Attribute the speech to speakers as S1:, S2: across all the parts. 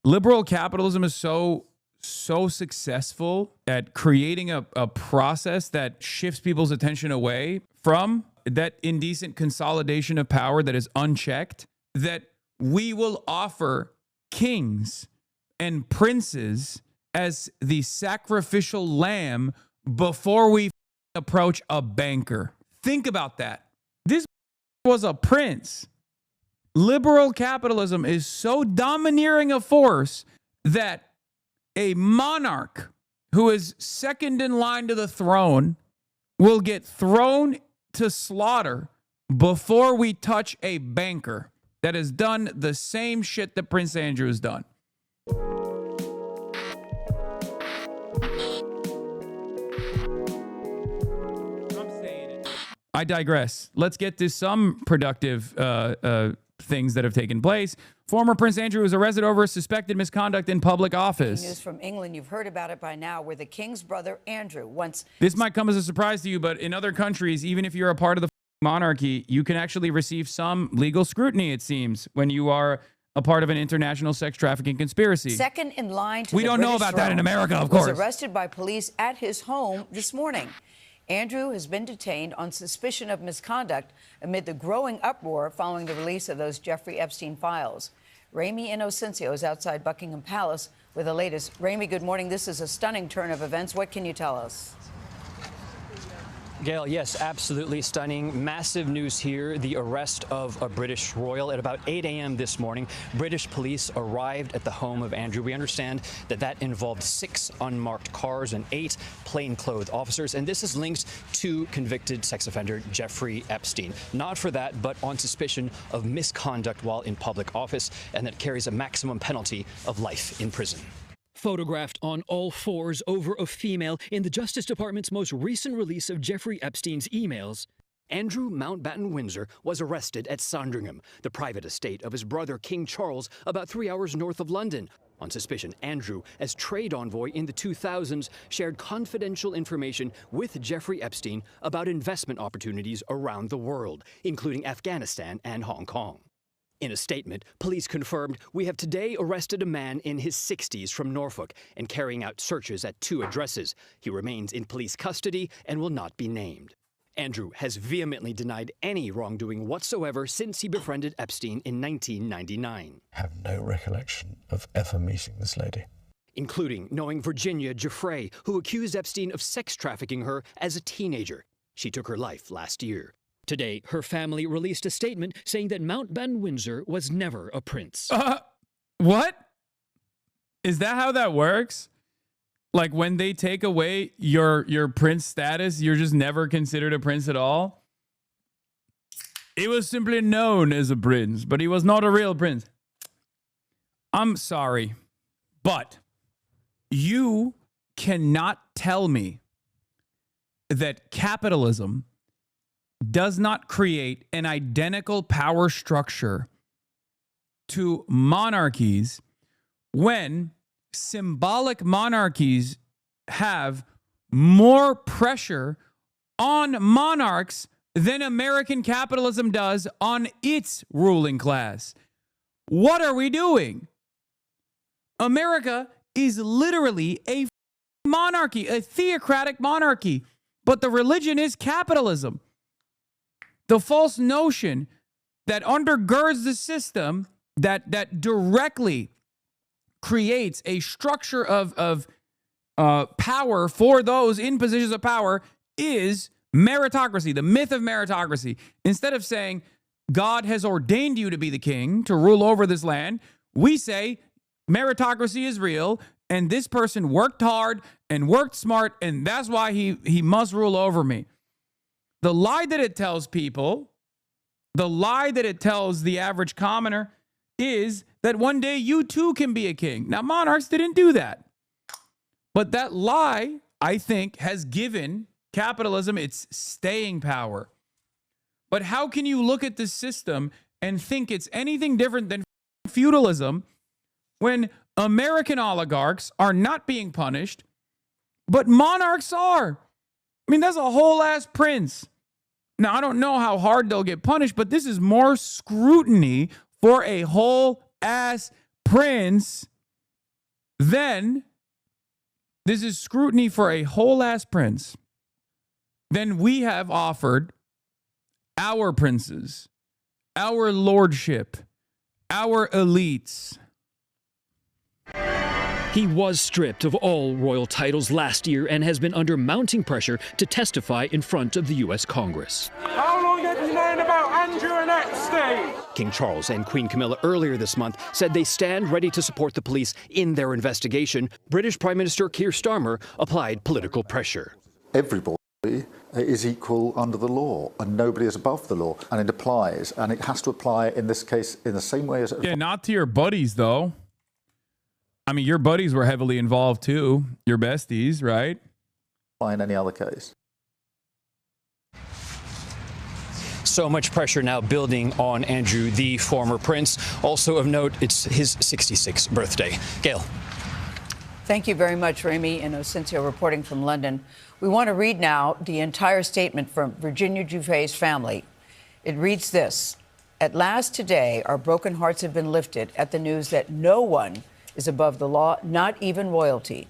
S1: liberal capitalism is so successful at creating a process that shifts people's attention away from that indecent consolidation of power that is unchecked, that we will offer kings and princes as the sacrificial lamb before we approach a banker. Think about that. This was a prince. Liberal capitalism is so domineering a force that a monarch who is second in line to the throne will get thrown to slaughter before we touch a banker that has done the same shit that Prince Andrew has done. I'm saying it. I digress. Let's get to some productive things that have taken place. Former Prince Andrew was arrested over suspected misconduct in public office.
S2: News from England, you've heard about it by now, where the king's brother Andrew once...
S1: This might come as a surprise to you, but in other countries, even if you're a part of the monarchy, you can actually receive some legal scrutiny, it seems, when you are a part of an international sex trafficking conspiracy.
S2: Second in line to
S1: we
S2: the
S1: don't know
S2: British
S1: about that in
S2: throne,
S1: America, of course.
S2: was arrested by police at his home this morning. Andrew has been detained on suspicion of misconduct amid the growing uproar following the release of those Jeffrey Epstein files. Ramy Inocencio is outside Buckingham Palace with the latest. Ramy, good morning. This is a stunning turn of events. What can you tell us?
S3: Gail, yes, absolutely stunning. Massive news here. The arrest of a British royal at about 8 a.m. this morning. British police arrived at the home of Andrew. We understand that involved 6 unmarked cars and 8 plainclothes officers. And this is linked to convicted sex offender Jeffrey Epstein. Not for that, but on suspicion of misconduct while in public office, and that carries a maximum penalty of life in prison.
S4: Photographed on all fours over a female in the Justice Department's most recent release of Jeffrey Epstein's emails, Andrew Mountbatten Windsor was arrested at Sandringham, the private estate of his brother King Charles, about 3 hours north of London. On suspicion, Andrew, as trade envoy in the 2000s, shared confidential information with Jeffrey Epstein about investment opportunities around the world, including Afghanistan and Hong Kong. In a statement, police confirmed, "We have today arrested a man in his 60s from Norfolk and carrying out searches at 2 addresses. He remains in police custody and will not be named." Andrew has vehemently denied any wrongdoing whatsoever since he befriended Epstein in 1999.
S5: I have no recollection of ever meeting this lady.
S4: Including knowing Virginia Giuffre, who accused Epstein of sex trafficking her as a teenager. She took her life last year. Today, her family released a statement saying that Mountbatten Windsor was never a prince.
S1: What? Is that how that works? Like when they take away your prince status, you're just never considered a prince at all? He was simply known as a prince, but he was not a real prince. I'm sorry, but you cannot tell me that capitalism does not create an identical power structure to monarchies when symbolic monarchies have more pressure on monarchs than American capitalism does on its ruling class. What are we doing? America is literally a monarchy, a theocratic monarchy, but the religion is capitalism. The false notion that undergirds the system that directly creates a structure of power for those in positions of power is meritocracy, the myth of meritocracy. Instead of saying, God has ordained you to be the king, to rule over this land, we say meritocracy is real, and this person worked hard and worked smart, and that's why he must rule over me. The lie that it tells people, the lie that it tells the average commoner is that one day you too can be a king. Now, monarchs didn't do that. But that lie, I think, has given capitalism its staying power. But how can you look at this system and think it's anything different than feudalism when American oligarchs are not being punished, but monarchs are? I mean, that's a whole ass prince. Now, I don't know how hard they'll get punished, but this is more scrutiny for a whole ass prince Then this is scrutiny for a whole ass prince. Then we have offered our princes, our lordship, our elites.
S4: He was stripped of all royal titles last year and has been under mounting pressure to testify in front of the U.S. Congress.
S6: How long have you known about Andrew and Epstein?
S4: King Charles and Queen Camilla earlier this month said they stand ready to support the police in their investigation. British Prime Minister Keir Starmer applied political pressure.
S7: Everybody is equal under the law, and nobody is above the law, and it applies, and it has to apply in this case in the same way as it
S1: Yeah, not to your buddies, though. I mean, your buddies were heavily involved, too. Your besties, right?
S7: applies in any other case.
S3: So much pressure now building on Andrew, the former prince. Also of note, it's his 66th birthday. Gail.
S2: Thank you very much, Remy and Ocencio, reporting from London. We want to read now the entire statement from Virginia Giuffre's family. It reads this: "At last today, our broken hearts have been lifted at the news that no one is above the law, not even royalty.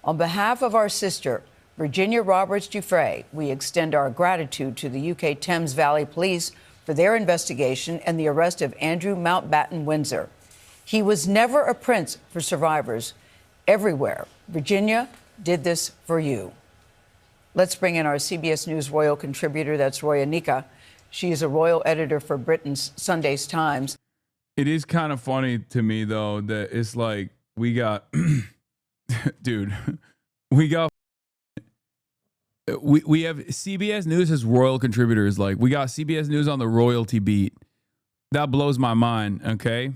S2: On behalf of our sister, Virginia Roberts Giuffre, we extend our gratitude to the UK Thames Valley Police for their investigation and the arrest of Andrew Mountbatten Windsor. He was never a prince for survivors everywhere. Virginia did this for you." Let's bring in our CBS News royal contributor. That's Roya Nika. She is a royal editor for Britain's Sunday Times.
S1: It is kind of funny to me, though, that it's like we got, dude, we got, we have CBS News as royal contributors. Like, we got CBS News on the royalty beat. That blows my mind, okay?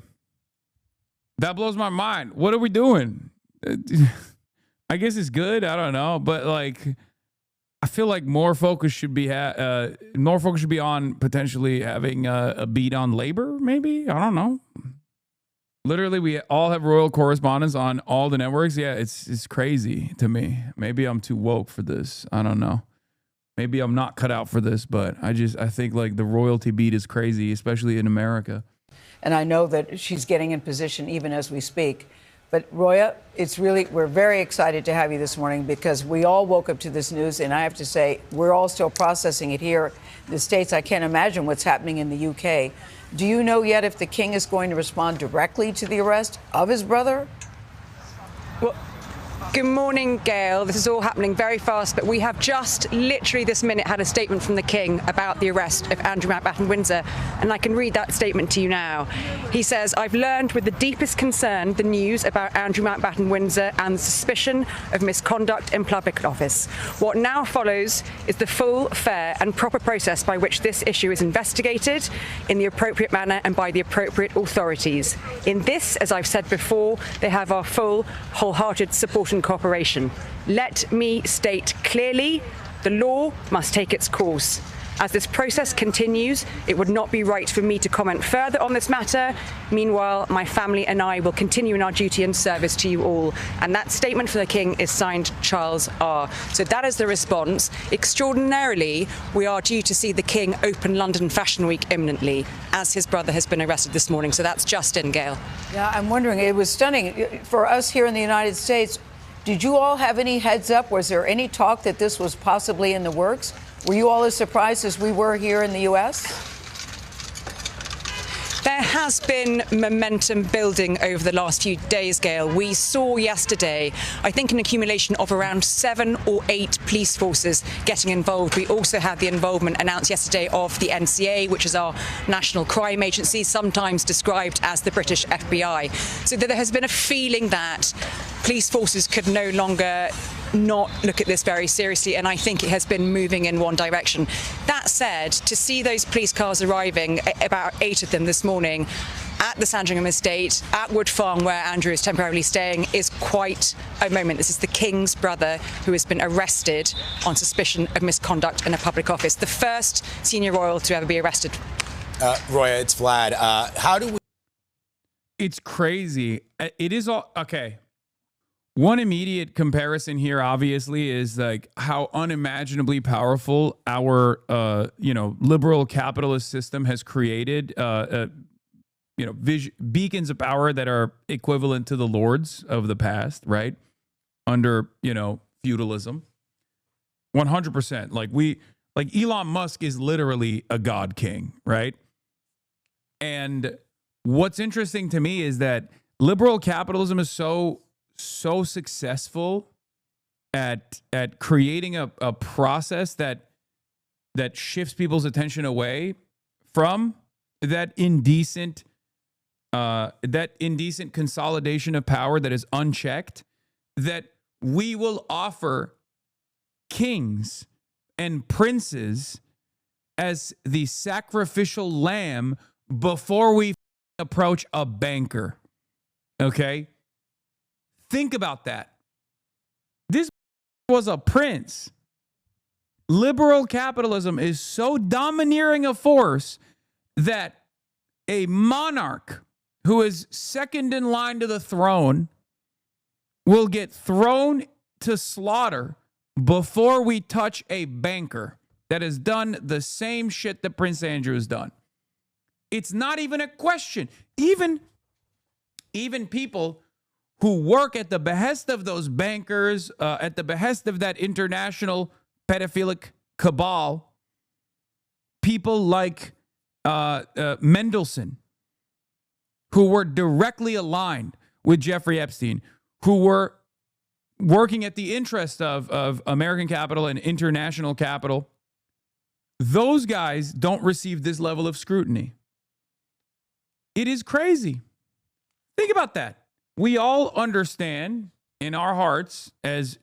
S1: That blows my mind. What are we doing? I guess it's good. I don't know. But, like, I feel like more focus should be on potentially having a beat on labor, maybe. I don't know. Literally, we all have royal correspondents on all the networks. Yeah, it's crazy to me. Maybe I'm too woke for this. I don't know. Maybe I'm not cut out for this, but I think like the royalty beat is crazy, especially in America.
S2: And I know that she's getting in position even as we speak. But Roya, we're very excited to have you this morning because we all woke up to this news, and I have to say, we're all still processing it here in the States. I can't imagine what's happening in the UK. Do you know yet if the king is going to respond directly to the arrest of his brother?
S8: Well, good morning, Gail. This is all happening very fast, but we have just literally this minute had a statement from the King about the arrest of Andrew Mountbatten Windsor, and I can read that statement to you now. He says, "I've learned with the deepest concern the news about Andrew Mountbatten Windsor and the suspicion of misconduct in public office. What now follows is the full, fair and proper process by which this issue is investigated in the appropriate manner and by the appropriate authorities. In this, as I've said before, they have our full, wholehearted support and cooperation. Let me state clearly, the law must take its course. As this process continues, it would not be right for me to comment further on this matter. Meanwhile, my family and I will continue in our duty and service to you all." And that statement from the King is signed Charles R. So that is the response. Extraordinarily, we are due to see the King open London Fashion Week imminently, as his brother has been arrested this morning. So that's just in, Gail.
S2: Yeah, I'm wondering, it was stunning. For us here in the United States, did you all have any heads up? Was there any talk that this was possibly in the works? Were you all as surprised as we were here in the U.S.?
S8: There has been momentum building over the last few days, Gail. We saw yesterday, I think, an accumulation of around 7 or 8 police forces getting involved. We also had the involvement announced yesterday of the NCA, which is our national crime agency, sometimes described as the British FBI. So there has been a feeling that police forces could no longer not look at this very seriously, and I think it has been moving in one direction. That said, to see those police cars arriving, about 8 of them this morning, at the Sandringham estate, at Wood Farm, where Andrew is temporarily staying, is quite a moment. This is the King's brother who has been arrested on suspicion of misconduct in a public office, the first senior royal to ever be arrested.
S9: Roya, it's Vlad. How do we...
S1: It's crazy. It is all... Okay. One immediate comparison here, obviously, is like how unimaginably powerful our, liberal capitalist system has created beacons of power that are equivalent to the lords of the past, right? Under, feudalism. 100%. Like Elon Musk is literally a god king, right? And what's interesting to me is that liberal capitalism is so successful at creating a process that shifts people's attention away from that indecent consolidation of power that is unchecked, that we will offer kings and princes as the sacrificial lamb before we approach a banker. Okay? Think about that. This was a prince. Liberal capitalism is so domineering a force that a monarch who is second in line to the throne will get thrown to slaughter before we touch a banker that has done the same shit that Prince Andrew has done. It's not even a question. Even people who work at the behest of those bankers, at the behest of that international pedophilic cabal, people like Mendelsohn, who were directly aligned with Jeffrey Epstein, who were working at the interest of American capital and international capital, those guys don't receive this level of scrutiny. It is crazy. Think about that. We all understand in our hearts as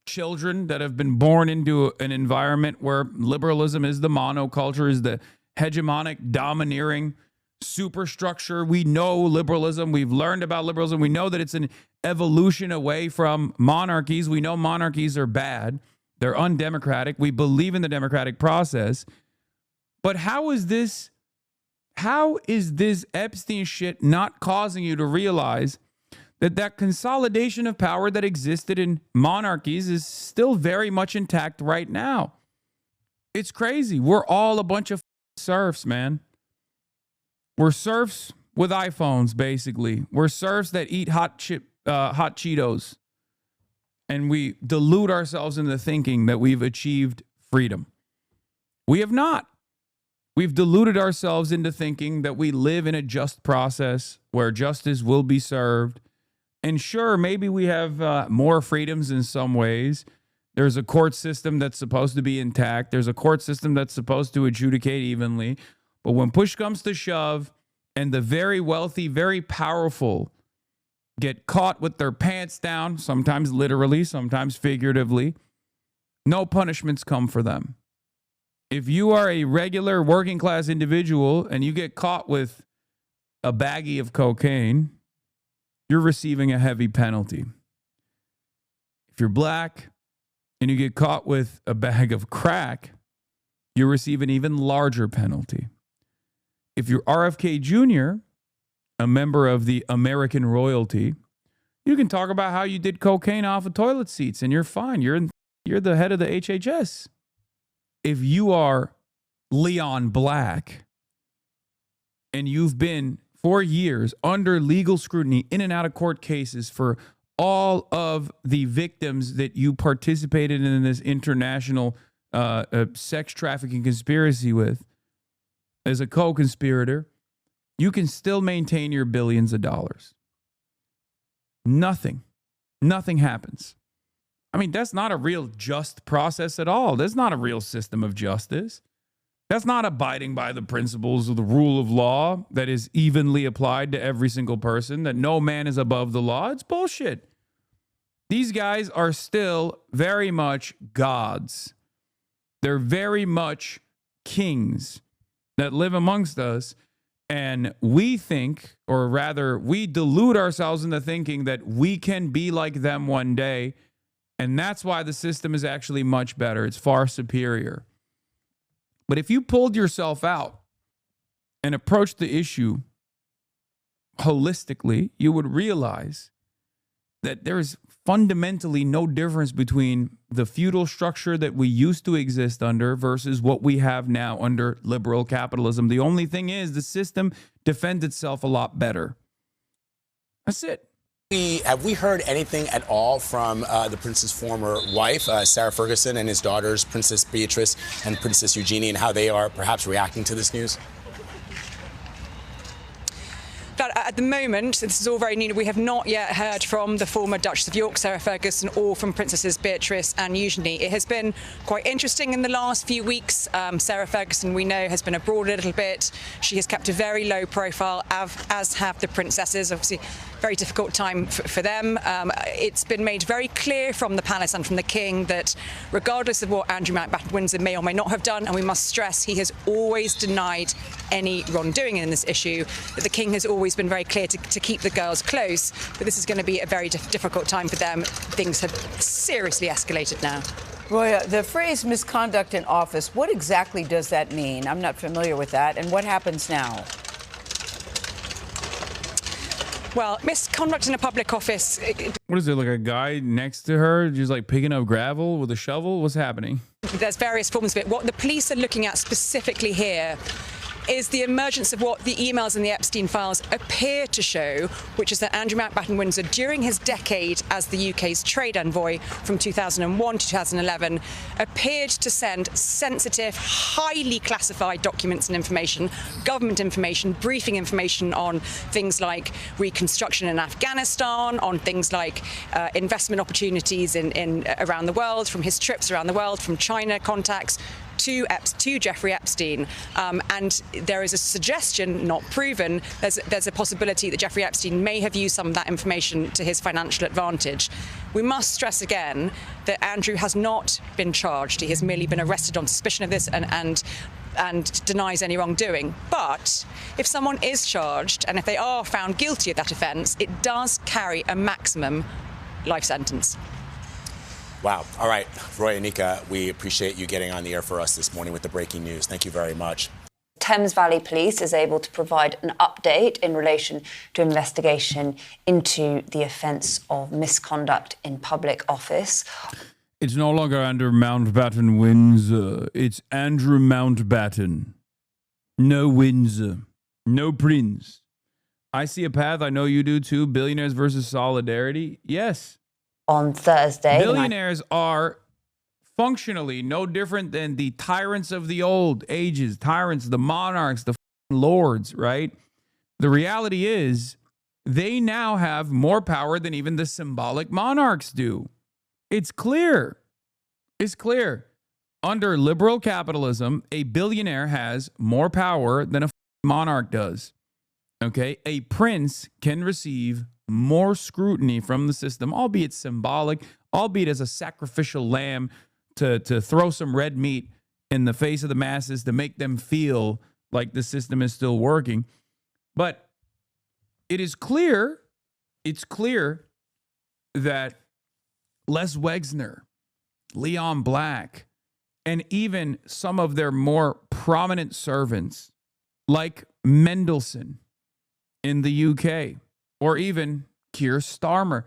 S1: children that have been born into an environment where liberalism is the monoculture, is the hegemonic, domineering superstructure. We know liberalism. We've learned about liberalism. We know that it's an evolution away from monarchies. We know monarchies are bad. They're undemocratic. We believe in the democratic process. But how is this Epstein shit not causing you to realize that consolidation of power that existed in monarchies is still very much intact right now? It's crazy. We're all a bunch of serfs, man. We're serfs with iPhones, basically. We're serfs that eat hot Cheetos. And we delude ourselves into thinking that we've achieved freedom. We have not. We've deluded ourselves into thinking that we live in a just process where justice will be served. And sure, maybe we have more freedoms in some ways. There's a court system that's supposed to be intact. There's a court system that's supposed to adjudicate evenly. But when push comes to shove and the very wealthy, very powerful get caught with their pants down, sometimes literally, sometimes figuratively, no punishments come for them. If you are a regular working class individual and you get caught with a baggie of cocaine, you're receiving a heavy penalty. If you're black and you get caught with a bag of crack, you receive an even larger penalty. If you're RFK Jr., a member of the American royalty, you can talk about how you did cocaine off of toilet seats and you're fine. You're the head of the HHS. If you are Leon Black and you've been for years under legal scrutiny in and out of court cases for all of the victims that you participated in this international sex trafficking conspiracy with as a co-conspirator, you can still maintain your billions of dollars. Nothing happens. I mean, that's not a real just process at all. That's not a real system of justice. That's not abiding by the principles of the rule of law that is evenly applied to every single person, that no man is above the law. It's bullshit. These guys are still very much gods. They're very much kings that live amongst us. And we think, or rather, we delude ourselves into thinking that we can be like them one day. And that's why the system is actually much better. It's far superior. But if you pulled yourself out and approached the issue holistically, you would realize that there is fundamentally no difference between the feudal structure that we used to exist under versus what we have now under liberal capitalism. The only thing is the system defends itself a lot better. That's it.
S9: Have we heard anything at all from the prince's former wife, Sarah Ferguson, and his daughters, Princess Beatrice and Princess Eugenie, and how they are perhaps reacting to this news?
S8: At the moment, this is all very new. We have not yet heard from the former Duchess of York, Sarah Ferguson, or from Princesses Beatrice and Eugenie. It has been quite interesting in the last few weeks. Sarah Ferguson, we know, has been abroad a little bit. She has kept a very low profile, as have the princesses. Obviously, very difficult time for them. It's been made very clear from the palace and from the king that regardless of what Andrew Mountbatten Windsor may or may not have done, and we must stress he has always denied any wrongdoing in this issue, that the king has always been very clear to keep the girls close, but this is going to be a very difficult time for them. Things have seriously escalated now.
S2: Roya, the phrase misconduct in office, what exactly does that mean? I'm not familiar with that. And what happens now?
S8: Well, misconduct in a public office.
S1: What is it, like a guy next to her just like picking up gravel with a shovel? What's happening?
S8: There's various forms of it. What the police are looking at specifically here is the emergence of what the emails in the Epstein files appear to show, which is that Andrew Mountbatten Windsor, during his decade as the UK's trade envoy from 2001 to 2011, appeared to send sensitive, highly classified documents and information, government information, briefing information on things like reconstruction in Afghanistan, on things like investment opportunities in around the world, from his trips around the world, from China contacts, to Jeffrey Epstein. And there is a suggestion, not proven, there's a possibility that Jeffrey Epstein may have used some of that information to his financial advantage. We must stress again that Andrew has not been charged. He has merely been arrested on suspicion of this and denies any wrongdoing. But if someone is charged and if they are found guilty of that offence, it does carry a maximum life sentence.
S9: Wow. All right. Roy and Nika, we appreciate you getting on the air for us this morning with the breaking news. Thank you very much.
S10: Thames Valley Police is able to provide an update in relation to investigation into the offence of misconduct in public office.
S1: It's no longer Andrew Mountbatten Windsor. It's Andrew Mountbatten. No Windsor. No Prince. I see a path. I know you do too. Billionaires versus solidarity. Yes.
S10: On Thursday,
S1: billionaires are functionally no different than the tyrants of the old ages, tyrants, the monarchs, the lords, right? The reality is they now have more power than even the symbolic monarchs do. It's clear. It's clear. Under liberal capitalism, a billionaire has more power than a monarch does. Okay? A prince can receive more scrutiny from the system, albeit symbolic, albeit as a sacrificial lamb to throw some red meat in the face of the masses to make them feel like the system is still working. But it's clear that Les Wexner, Leon Black, and even some of their more prominent servants, like Mendelssohn in the UK, or even Keir Starmer,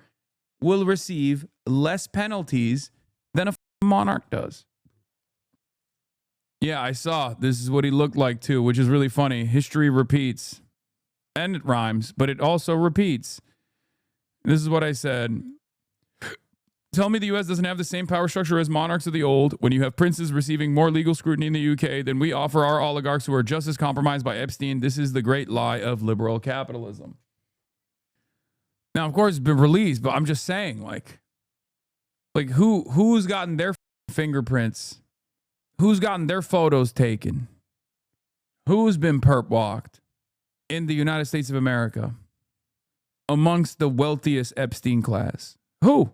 S1: will receive less penalties than a monarch does. Yeah, I saw. This is what he looked like too, which is really funny. History repeats. And it rhymes, but it also repeats. This is what I said. Tell me the U.S. doesn't have the same power structure as monarchs of the old when you have princes receiving more legal scrutiny in the UK than we offer our oligarchs who are just as compromised by Epstein. This is the great lie of liberal capitalism. Now, of course, it's been released, but I'm just saying, like who's gotten their fingerprints? Who's gotten their photos taken? Who's been perp walked in the United States of America amongst the wealthiest Epstein class? Who?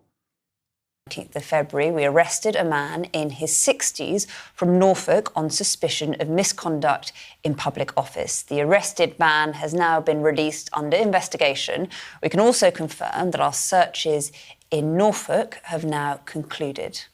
S10: 19th of February, we arrested a man in his 60s from Norfolk on suspicion of misconduct in public office. The arrested man has now been released under investigation. We can also confirm that our searches in Norfolk have now concluded.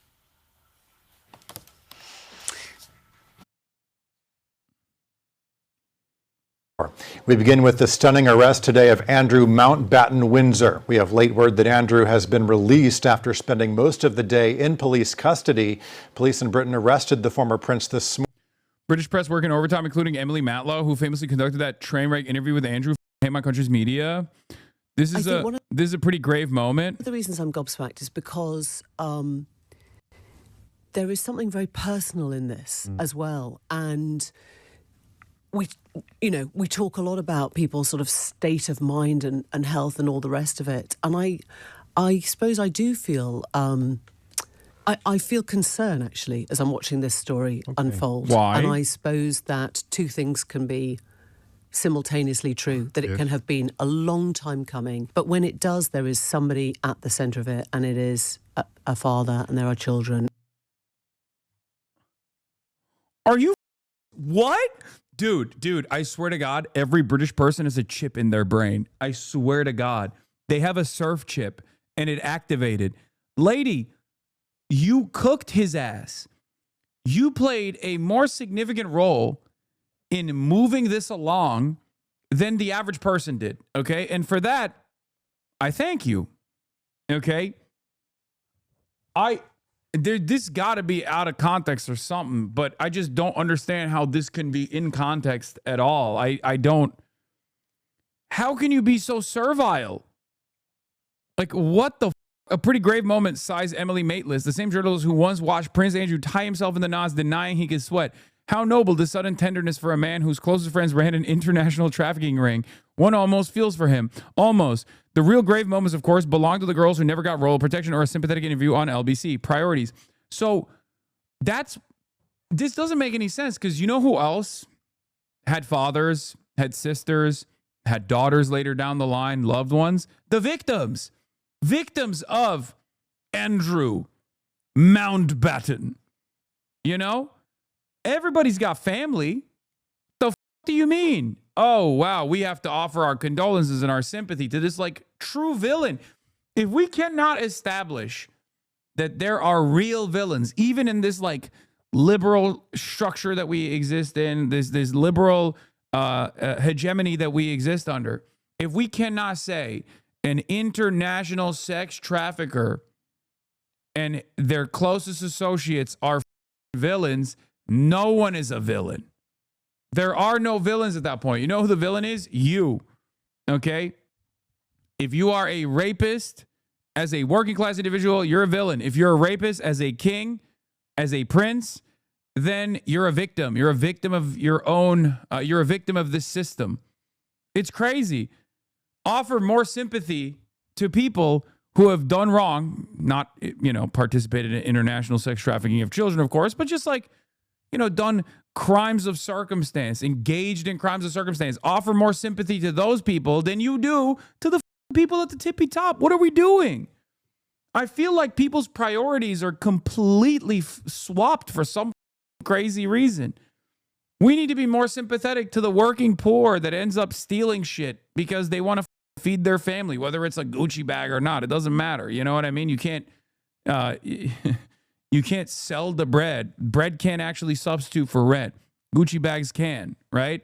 S11: We begin with the stunning arrest today of Andrew Mountbatten Windsor. We have late word that Andrew has been released after spending most of the day in police custody. Police in Britain arrested the former prince this morning.
S1: British press working overtime, including Emily Matlow, who famously conducted that train wreck interview with Andrew. Hate My Country's Media. This is a pretty grave moment.
S12: One of the reasons I'm gobsmacked is because there is something very personal in this as well, and we talk a lot about people's sort of state of mind and health and all the rest of it. And I suppose I do feel, I feel concern, actually, as I'm watching this story unfold.
S1: Why?
S12: And I suppose that two things can be simultaneously true, that it can have been a long time coming. But when it does, there is somebody at the centre of it, and it is a father, and there are children.
S1: Are you... What? Dude, I swear to God, every British person has a chip in their brain. I swear to God. They have a surf chip, and it activated. Lady, you cooked his ass. You played a more significant role in moving this along than the average person did, okay? And for that, I thank you, okay? This got to be out of context or something, but I just don't understand how this can be in context at all. I don't. How can you be so servile? Like, what the A pretty grave moment, sighs Emily Maitlis, the same journalist who once watched Prince Andrew tie himself in the knots, denying he could sweat. How noble the sudden tenderness for a man whose closest friends ran an international trafficking ring. One almost feels for him. Almost. The real grave moments, of course, belong to the girls who never got royal protection or a sympathetic interview on LBC. Priorities. So this doesn't make any sense, because you know who else had fathers, had sisters, had daughters later down the line, loved ones? The victims. Victims of Andrew Mountbatten. You know? Everybody's got family. The f*** do you mean? Oh, wow, we have to offer our condolences and our sympathy to this, like, true villain. If we cannot establish that there are real villains, even in this, like, liberal structure that we exist in, this liberal hegemony that we exist under, if we cannot say an international sex trafficker and their closest associates are villains, no one is a villain. There are no villains at that point. You know who the villain is? You. Okay? If you are a rapist as a working class individual, you're a villain. If you're a rapist as a king, as a prince, then you're a victim. You're a victim of your own, you're a victim of this system. It's crazy. Offer more sympathy to people who have done wrong, not, participated in international sex trafficking of children, of course, but just like, done crimes of circumstance, engaged in crimes of circumstance. Offer more sympathy to those people than you do to the people at the tippy top. What are we doing? I feel like people's priorities are completely swapped for some crazy reason. We need to be more sympathetic to the working poor that ends up stealing shit because they want to feed their family, whether it's a Gucci bag or not. It doesn't matter. You know what I mean? You can't sell the bread. Bread can't actually substitute for rent. Gucci bags can, right?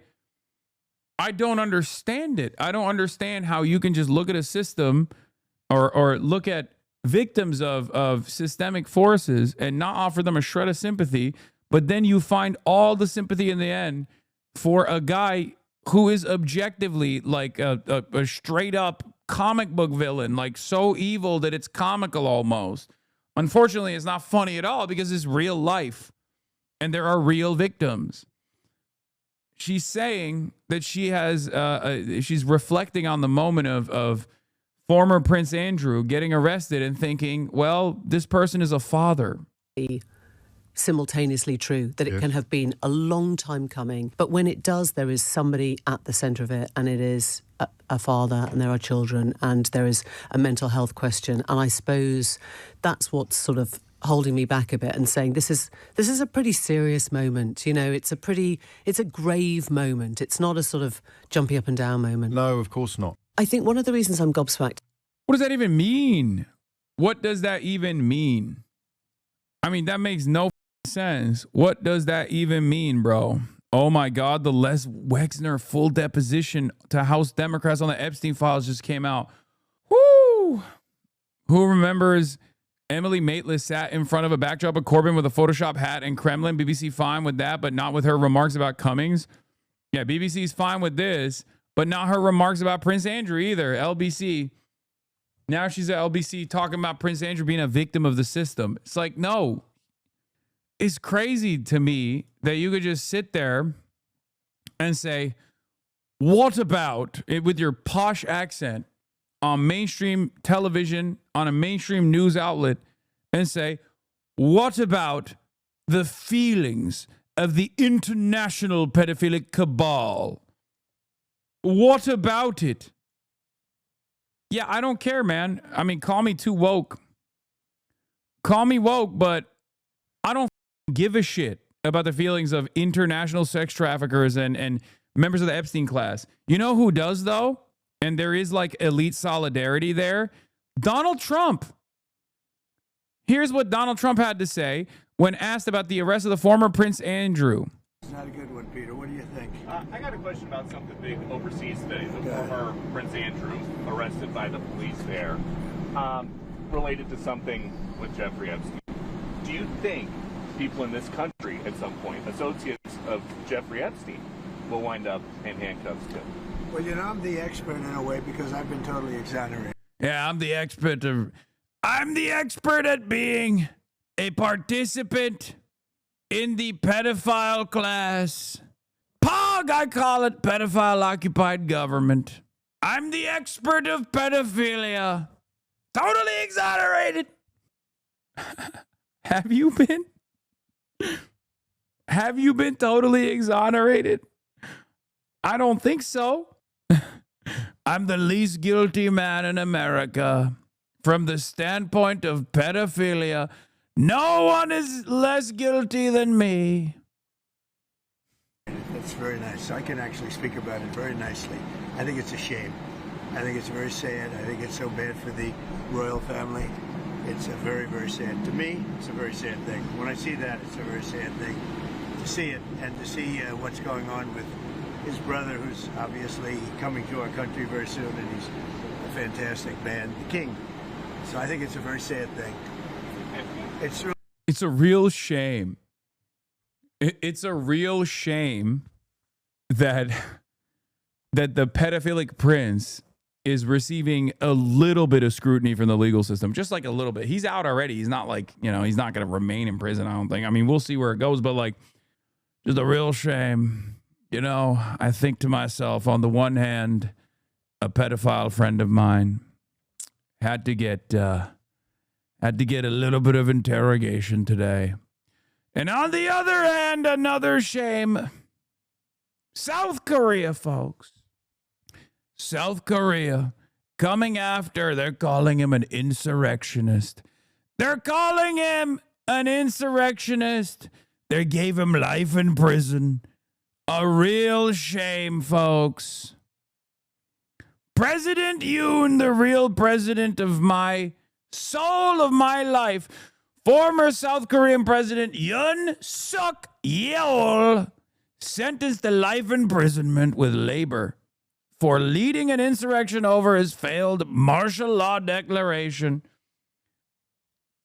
S1: I don't understand it. I don't understand how you can just look at a system or look at victims of systemic forces and not offer them a shred of sympathy, but then you find all the sympathy in the end for a guy who is objectively like a straight up comic book villain, like so evil that it's comical almost. Unfortunately, it's not funny at all because it's real life and there are real victims. She's saying that she has, she's reflecting on the moment of former Prince Andrew getting arrested and thinking, well, this person is a father.
S12: Simultaneously true, that it can have been a long time coming. But when it does, there is somebody at the centre of it, and it is a father, and there are children, and there is a mental health question. And I suppose that's what's sort of holding me back a bit and saying this is a pretty serious moment. It's a grave moment. It's not a sort of jumping up and down moment.
S13: No, of course not.
S12: I think one of the reasons I'm gobsmacked.
S1: What does that even mean? What does that even mean? I mean, that makes no sense. What does that even mean, bro? Oh my God, the Les Wexner full deposition to House Democrats on the Epstein files just came out. Woo! Who remembers Emily Maitlis sat in front of a backdrop of Corbyn with a Photoshop hat and Kremlin? BBC fine with that, but not with her remarks about Cummings. Yeah, BBC's fine with this, but not her remarks about Prince Andrew either. LBC. Now she's at LBC talking about Prince Andrew being a victim of the system. It's like, no. It's crazy to me that you could just sit there and say, what about it, with your posh accent on mainstream television, on a mainstream news outlet, and say, what about the feelings of the international pedophilic cabal? What about it? Yeah, I don't care, man. I mean, call me too woke. Call me woke, but I don't give a shit about the feelings of international sex traffickers and members of the Epstein class. You know who does, though? And there is like elite solidarity there. Donald Trump. Here's what Donald Trump had to say when asked about the arrest of the former Prince Andrew.
S13: It's not a good one, Peter. What do you think?
S14: I got a question about something big overseas today. The former Prince Andrew arrested by the police there, related to something with Jeffrey Epstein. Do you think people in this country at some point, associates of Jeffrey Epstein, will wind up in handcuffs too?
S13: Well, you know, I'm the expert in a way because I've been totally exonerated.
S1: Yeah, I'm the expert at being a participant in the pedophile class. POG, I call it pedophile occupied government. I'm the expert of pedophilia. Totally exonerated. Have you been? Have you been totally exonerated? I don't think so. I'm the least guilty man in America. From the standpoint of pedophilia, no one is less guilty than me.
S13: That's very nice. I can actually speak about it very nicely. I think it's a shame. I think it's very sad. I think it's so bad for the royal family. It's a very, very sad. To me, it's a very sad thing. When I see that, it's a very sad thing. To see it and to see what's going on with his brother, who's obviously coming to our country very soon, and he's a fantastic man, the king. So I think it's a very sad thing.
S1: It's a real shame. It's a real shame that the pedophilic prince is receiving a little bit of scrutiny from the legal system, just like a little bit. He's out already. He's not like, he's not going to remain in prison, I don't think. I mean, we'll see where it goes, but like, just a real shame. I think to myself, on the one hand, a pedophile friend of mine had to get a little bit of interrogation today. And on the other hand, another shame. South Korea, folks. South Korea coming after, they're calling him an insurrectionist. They're calling him an insurrectionist. They gave him life in prison. A real shame, folks. President Yoon, the real president of my soul, of my life, former South Korean President Yoon Suk Yeol, sentenced to life imprisonment with labor for leading an insurrection over his failed martial law declaration.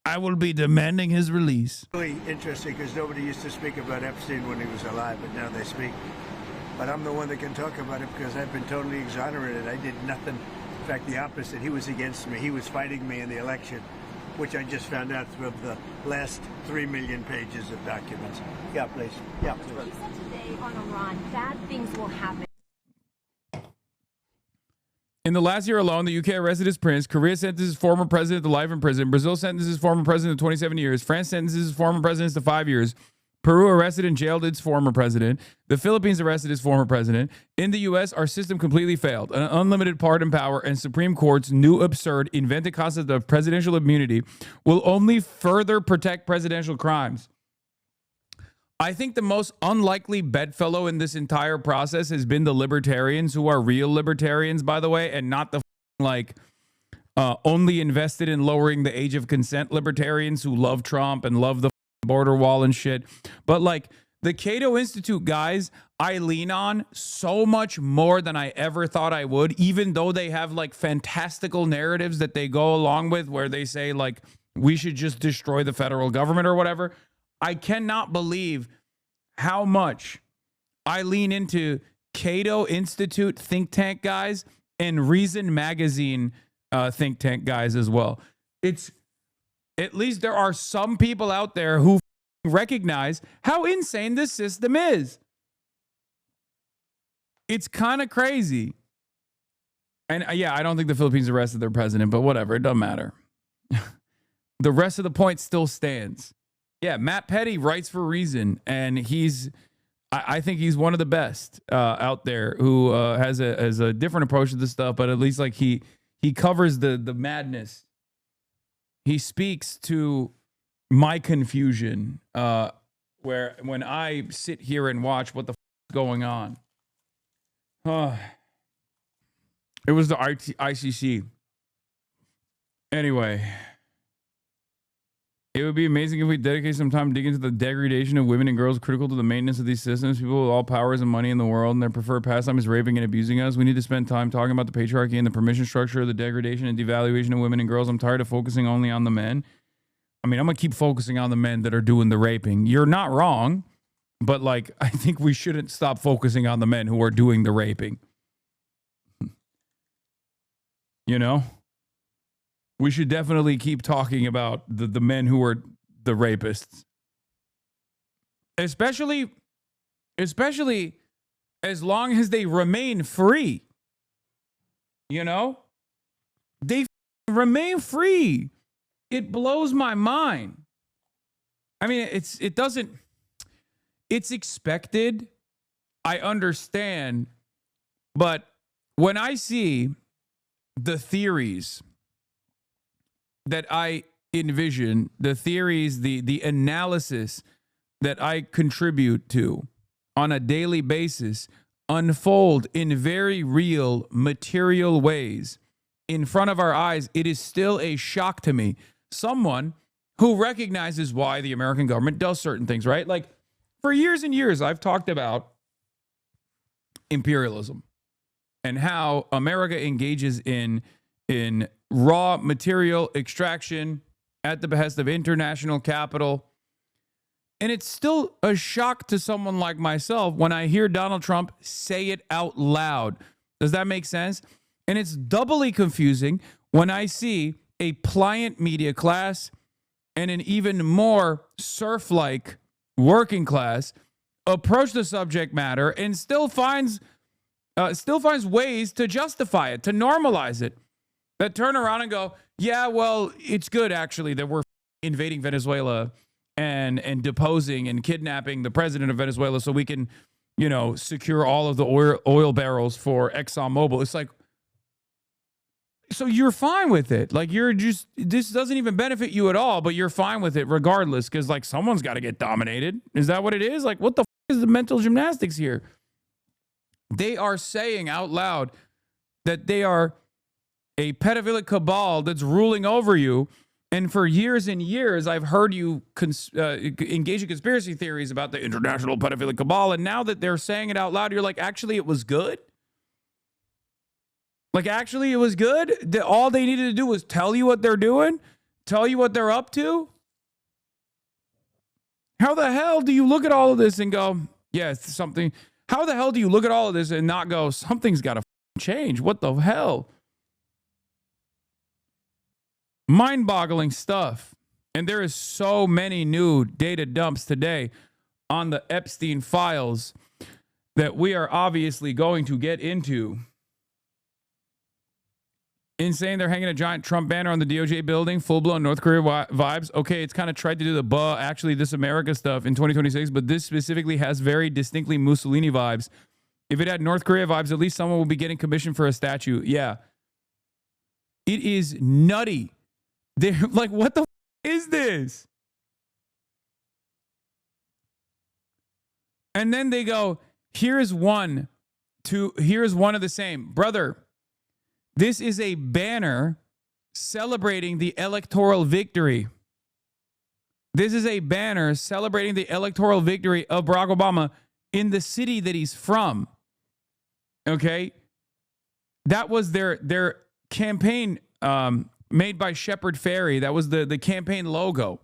S1: I will be demanding his release.
S13: Really interesting because nobody used to speak about Epstein when he was alive, but now they speak. But I'm the one that can talk about it because I've been totally exonerated. I did nothing. In fact, the opposite. He was against me. He was fighting me in the election, which I just found out through the last 3 million pages of documents. Yeah, please. Yeah, please.
S15: You said today on Iran, bad things will happen.
S1: In the last year alone, the UK arrested his prince. Korea sentences former president to life in prison. Brazil sentences former president to 27 years. France sentences former presidents to 5 years. Peru arrested and jailed its former president. The Philippines arrested its former president. In the U.S., our system completely failed. An unlimited pardon power and Supreme Court's new absurd invented concept of presidential immunity will only further protect presidential crimes. I think the most unlikely bedfellow in this entire process has been the libertarians, who are real libertarians, by the way, and not the only invested in lowering the age of consent libertarians who love Trump and love the border wall and shit. But like The Cato Institute guys, I lean on so much more than I ever thought I would, even though they have like fantastical narratives that they go along with where they say like, we should just destroy the federal government or whatever. I cannot believe how much I lean into Cato Institute think tank guys and Reason Magazine think tank guys as well. It's, at least there are some people out there who recognize how insane this system is. It's kind of crazy. And yeah, I don't think the Philippines arrested their president, but whatever, it doesn't matter. The rest of the point still stands. Yeah, Matt Petty writes for Reason, and I think he's one of the best out there who has a different approach to this stuff, but at least like he covers the madness. He speaks to my confusion, where when I sit here and watch what the is going on. It was the ICC. Anyway, it would be amazing if we dedicate some time digging into the degradation of women and girls critical to the maintenance of these systems. People with all powers and money in the world and their preferred pastime is raping and abusing us. We need to spend time talking about the patriarchy and the permission structure of the degradation and devaluation of women and girls. I'm tired of focusing only on the men. I mean, I'm going to keep focusing on the men that are doing the raping. You're not wrong, but like, I think we shouldn't stop focusing on the men who are doing the raping. You know? We should definitely keep talking about the men who are the rapists. Especially as long as they remain free. You know? They remain free. It blows my mind. I mean, it's expected. I understand. But when I see the theories that I envision, the theories, the analysis that I contribute to on a daily basis unfold in very real material ways in front of our eyes, it is still a shock to me. Someone who recognizes why the American government does certain things, right? Like for years and years, I've talked about imperialism and how America engages in raw material extraction at the behest of international capital. And it's still a shock to someone like myself when I hear Donald Trump say it out loud. Does that make sense? And it's doubly confusing when I see a pliant media class and an even more serf-like working class approach the subject matter and still finds ways to justify it, to normalize it. That turn around and go, yeah, well, it's good actually that we're invading Venezuela and deposing and kidnapping the president of Venezuela so we can, you know, secure all of the oil barrels for ExxonMobil. It's like, so you're fine with it. Like this doesn't even benefit you at all, but you're fine with it regardless because like someone's got to get dominated. Is that what it is? Like what the is the mental gymnastics here? They are saying out loud that they are a pedophilic cabal that's ruling over you. And for years and years, I've heard you engage in conspiracy theories about the international pedophilic cabal. And now that they're saying it out loud, you're like, actually, it was good. Like, actually, it was good. All they needed to do was tell you what they're doing, tell you what they're up to. How the hell do you look at all of this and go, yeah, it's something. How the hell do you look at all of this and not go, something's got to change? What the hell? Mind-boggling stuff. And there is so many new data dumps today on the Epstein files that we are obviously going to get into. Insane, they're hanging a giant Trump banner on the DOJ building, full-blown North Korea vibes. Okay, it's kind of tried to do the actually This America stuff in 2026, but this specifically has very distinctly Mussolini vibes. If it had North Korea vibes, at least someone will be getting commissioned for a statue. Yeah. It is nutty. They're like, what the is this? And then they go, here's one of the same. Brother, this is a banner celebrating the electoral victory. This is a banner celebrating the electoral victory of Barack Obama in the city that he's from. Okay? That was their campaign made by Shepard Fairey. That was the campaign logo.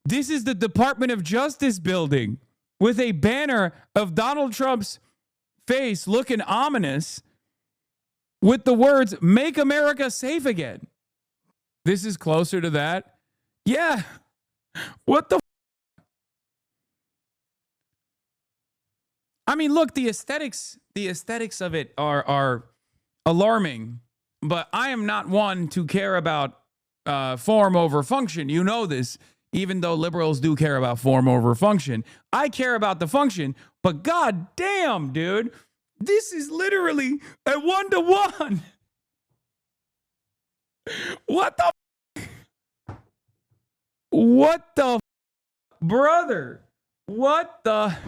S1: This is the Department of Justice building with a banner of Donald Trump's face looking ominous with the words, "Make America Safe Again." This is closer to that. Yeah. What the I mean, look, the aesthetics of it are alarming, but I am not one to care about form over function. You know this, even though liberals do care about form over function. I care about the function, but god damn, dude, this is literally a 1-to-1. What the brother? What the
S16: hell?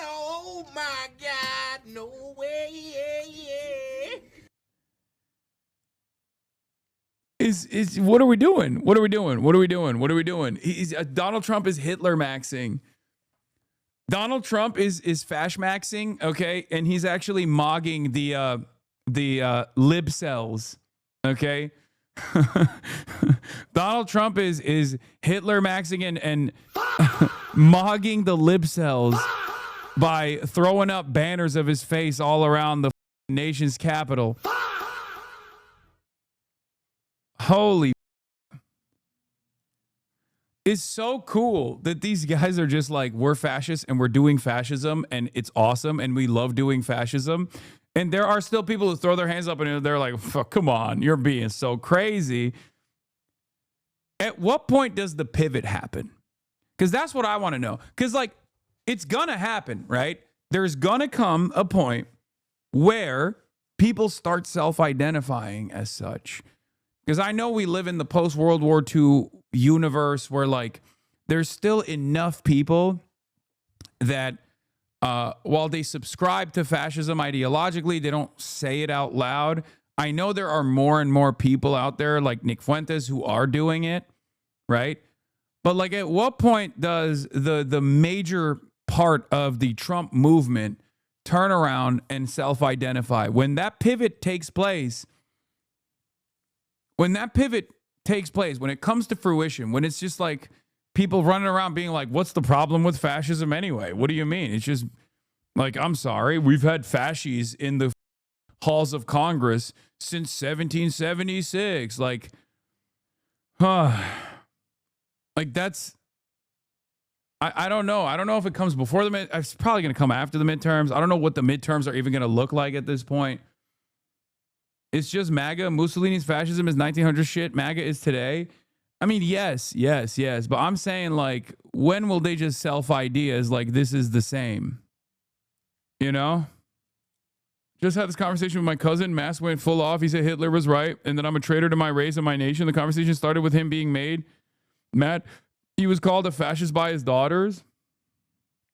S16: Oh my God, no way.
S1: Is what are we doing? What are we doing? What are we doing? What are we doing? Donald Trump is Hitler maxing. Donald Trump is fash maxing, okay? And he's actually mogging the lib cells, okay? Donald Trump is Hitler maxing and mogging the lib cells by throwing up banners of his face all around the nation's capital. Holy. It's so cool that these guys are just like, we're fascists and we're doing fascism and it's awesome and we love doing fascism. And there are still people who throw their hands up and they're like, come on, you're being so crazy. At what point does the pivot happen? Because that's what I want to know. Because, like, it's going to happen, right? There's going to come a point where people start self-identifying as such. Because I know we live in the post-World War II universe where, like, there's still enough people that while they subscribe to fascism ideologically, they don't say it out loud. I know there are more and more people out there like Nick Fuentes who are doing it, right? But like, at what point does the major part of the Trump movement turn around and self-identify? When that pivot takes place, when it comes to fruition, when it's just like people running around being like, what's the problem with fascism anyway? What do you mean? It's just like, I'm sorry, we've had fascies in the halls of Congress since 1776. Like, like that's, I don't know. I don't know if it comes before the it's probably going to come after the midterms. I don't know what the midterms are even going to look like at this point. It's just MAGA. Mussolini's fascism is 1900 shit. MAGA is today. I mean, yes. But I'm saying, like, when will they just self-ID as, like, this is the same? You know? Just had this conversation with my cousin. Mask went full off. He said Hitler was right and that I'm a traitor to my race and my nation. The conversation started with him being mad. He was called a fascist by his daughters.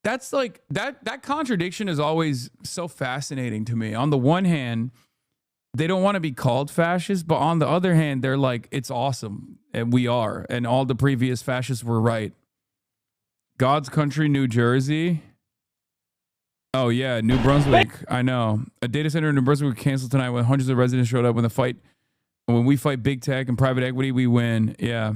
S1: That's like, that contradiction is always so fascinating to me. On the one hand, they don't want to be called fascists, but on the other hand, they're like, it's awesome. And we are. And all the previous fascists were right. God's country, New Jersey. Oh, yeah. New Brunswick. I know. A data center in New Brunswick canceled tonight when hundreds of residents showed up. When we fight big tech and private equity, we win. Yeah.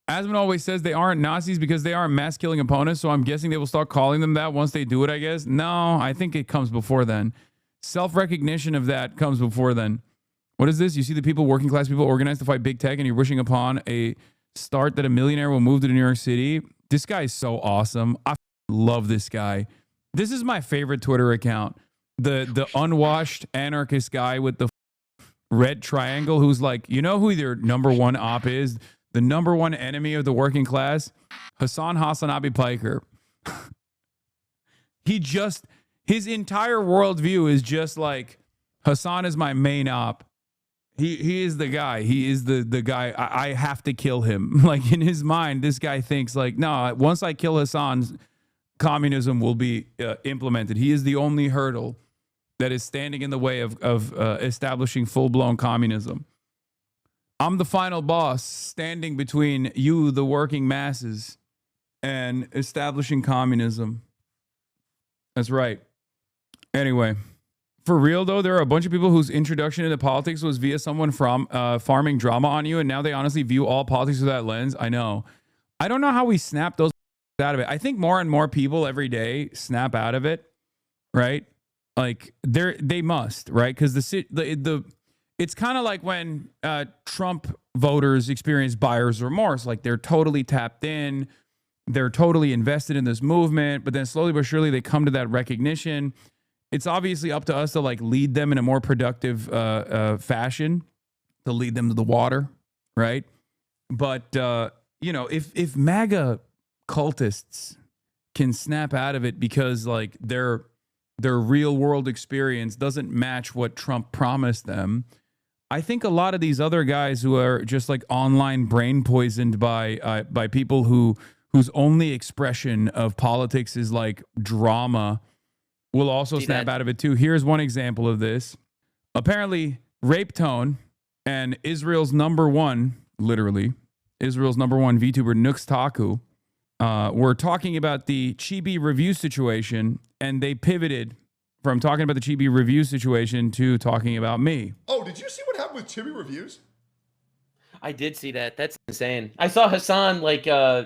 S1: Asman always says they aren't Nazis because they aren't mass killing opponents. So I'm guessing they will start calling them that once they do it, I guess. No, I think it comes before then. Self-recognition of that comes before then. What is this? You see the people, working class people, organized to fight big tech, and you're wishing upon a start that a millionaire will move to New York City. This guy is so awesome. I love this guy. This is my favorite Twitter account. The unwashed anarchist guy with the red triangle who's like, you know who their number one op is? The number one enemy of the working class? Hasanabi Piker. His entire worldview is just like, Hasan is my main op. He is the guy. He is the guy. I have to kill him. Like, in his mind, this guy thinks like, no, once I kill Hasan, communism will be implemented. He is the only hurdle that is standing in the way of establishing full-blown communism. I'm the final boss standing between you, the working masses, and establishing communism. That's right. Anyway, for real though, there are a bunch of people whose introduction into politics was via someone from farming drama on you, and now they honestly view all politics through that lens. I know. I don't know how we snap those out of it. I think more and more people every day snap out of it, right? Like they must, right? Because it's kind of like when Trump voters experience buyer's remorse. Like they're totally tapped in, they're totally invested in this movement, but then slowly but surely they come to that recognition. It's obviously up to us to like lead them in a more productive fashion, to lead them to the water, right? But you know, if MAGA cultists can snap out of it because like their real world experience doesn't match what Trump promised them, I think a lot of these other guys who are just like online brain poisoned by people whose only expression of politics is like drama will also snap out of it too. Here's one example of this. Apparently, Rape Tone and Israel's number one VTuber Nux Taku were talking about the Chibi review situation, and they pivoted from talking about the Chibi review situation to talking about me.
S17: Oh, did you see what happened with Chibi reviews?
S18: I did see that. That's insane. I saw Hasan like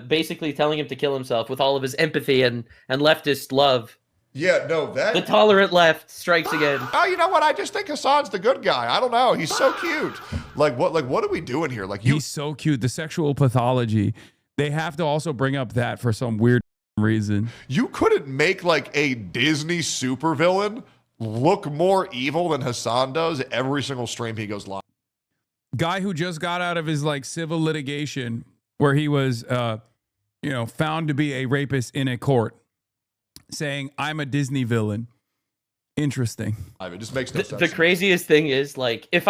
S18: basically telling him to kill himself with all of his empathy and leftist love.
S17: Yeah, no,
S18: the tolerant left strikes again.
S17: Oh, you know what? I just think Hasan's the good guy. I don't know. He's so cute. Like what are we doing here? Like
S1: he's so cute. The sexual pathology. They have to also bring up that for some weird reason.
S17: You couldn't make like a Disney supervillain look more evil than Hasan does every single stream he goes live.
S1: Guy who just got out of his like civil litigation where he was found to be a rapist in a court, saying I'm a Disney villain. Interesting.
S17: I mean, it just makes no sense.
S18: The craziest thing is like if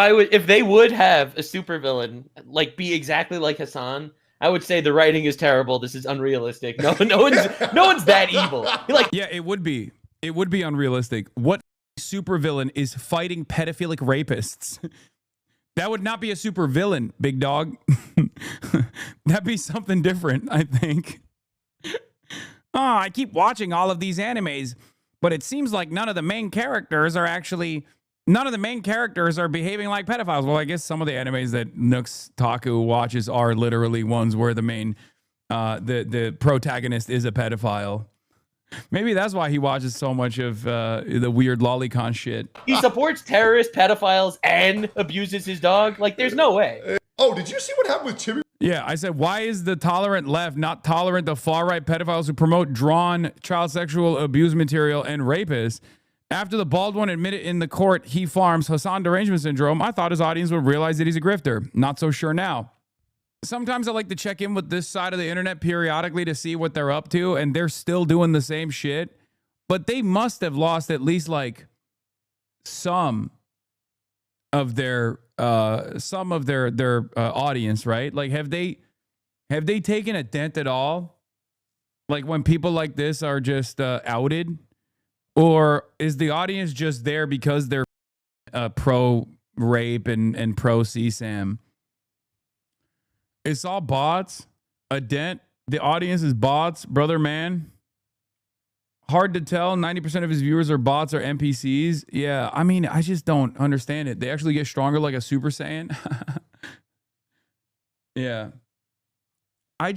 S18: they would have a supervillain like be exactly like Hasan, I would say the writing is terrible. This is unrealistic. No one's that evil. Like,
S1: yeah, it would be unrealistic. What supervillain is fighting pedophilic rapists? That would not be a supervillain, big dog. That'd be something different, I think. Oh, I keep watching all of these animes, but it seems like none of the main characters are behaving like pedophiles. Well, I guess some of the animes that Nux Taku watches are literally ones where the main, the protagonist is a pedophile. Maybe that's why he watches so much of the weird lolicon shit.
S18: He supports terrorists, pedophiles, and abuses his dog. Like, there's no way.
S17: Oh, did you see what happened with Chibi?
S1: Yeah, I said, why is the tolerant left not tolerant of far-right pedophiles who promote drawn child sexual abuse material and rapists? After the bald one admitted in the court he farms Hasan derangement syndrome, I thought his audience would realize that he's a grifter. Not so sure now. Sometimes I like to check in with this side of the internet periodically to see what they're up to, and they're still doing the same shit. But they must have lost at least like some of their audience, right? Like have they taken a dent at all? Like when people like this are just outed, or is the audience just there because they're pro rape and pro CSAM? It's all bots. A dent. The audience is bots, brother man. Hard to tell. 90% of his viewers are bots or NPCs. Yeah, I mean, I just don't understand it. They actually get stronger like a Super Saiyan. Yeah. I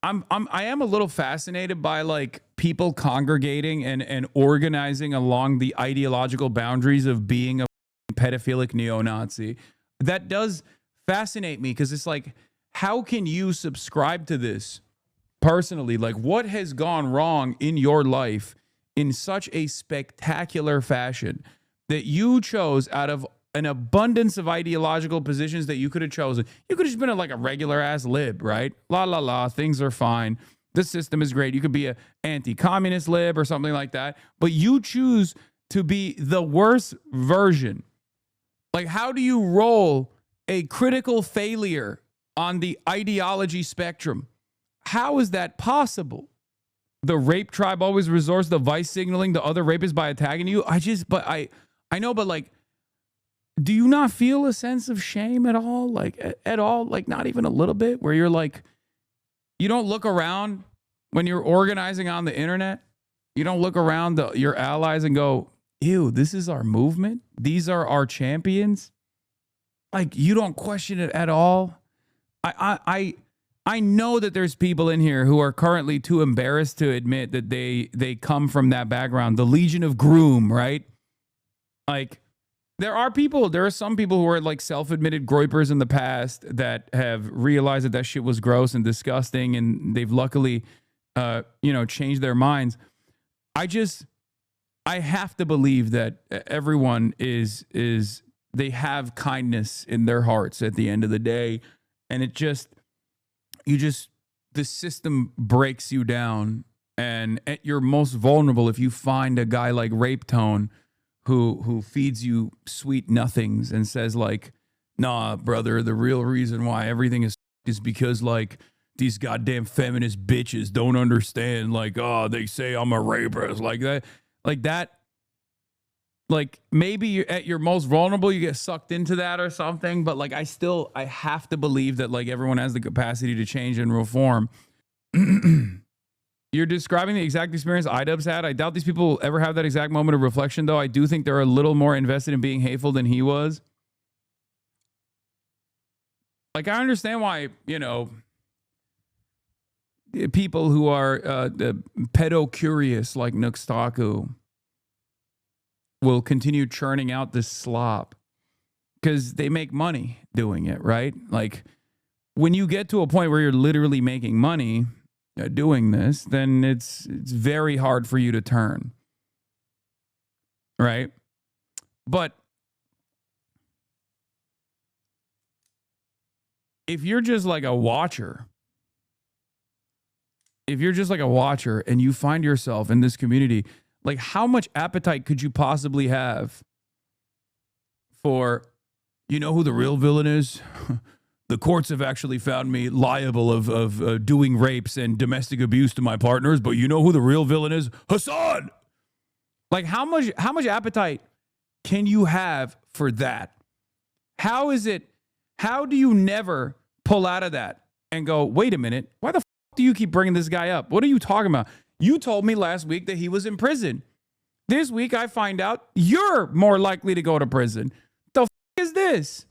S1: am a little fascinated by like people congregating and organizing along the ideological boundaries of being a pedophilic neo-Nazi. That does fascinate me because it's like, how can you subscribe to this personally? Like, what has gone wrong in your life in such a spectacular fashion that you chose out of an abundance of ideological positions that you could have chosen? You could have just been like a regular ass lib, right? La la la, things are fine. The system is great. You could be a anti-communist lib or something like that, but you choose to be the worst version. Like, how do you roll a critical failure on the ideology spectrum? How is that possible? The rape tribe always resorts to vice signaling the other rapists by attacking you. I know, but like, do you not feel a sense of shame at all? Like at all? Like not even a little bit, where you're like, you don't look around when you're organizing on the internet. You don't look around your allies and go, ew, this is our movement. These are our champions. Like you don't question it at all. I know that there's people in here who are currently too embarrassed to admit that they come from that background. The Legion of Groom, right? Like there are some people who are like self-admitted groypers in the past that have realized that shit was gross and disgusting, and they've luckily, changed their minds. I have to believe that everyone they have kindness in their hearts at the end of the day, and the system breaks you down, and at your most vulnerable, if you find a guy like Rape Tone who feeds you sweet nothings and says like, nah, brother, the real reason why everything is because like these goddamn feminist bitches don't understand, like, oh, they say I'm a rapist, like that, like maybe you're at your most vulnerable, you get sucked into that or something, but like I have to believe that like everyone has the capacity to change and reform. You're describing the exact experience iDubbbz had. I doubt these people will ever have that exact moment of reflection, though. I do think they're a little more invested in being hateful than he was. Like, I understand why, people who are pedo-curious like Nuxtaku will continue churning out this slop because they make money doing it, right? Like, when you get to a point where you're literally making money doing this, then it's very hard for you to turn, right? But if you're just like a watcher, and you find yourself in this community, like how much appetite could you possibly have for, you know who the real villain is? The courts have actually found me liable of doing rapes and domestic abuse to my partners, but you know who the real villain is? Hasan! Like, how much appetite can you have for that? How do you never pull out of that and go, wait a minute, why the f*** do you keep bringing this guy up? What are you talking about? You told me last week that he was in prison. This week I find out you're more likely to go to prison. The f*** is this?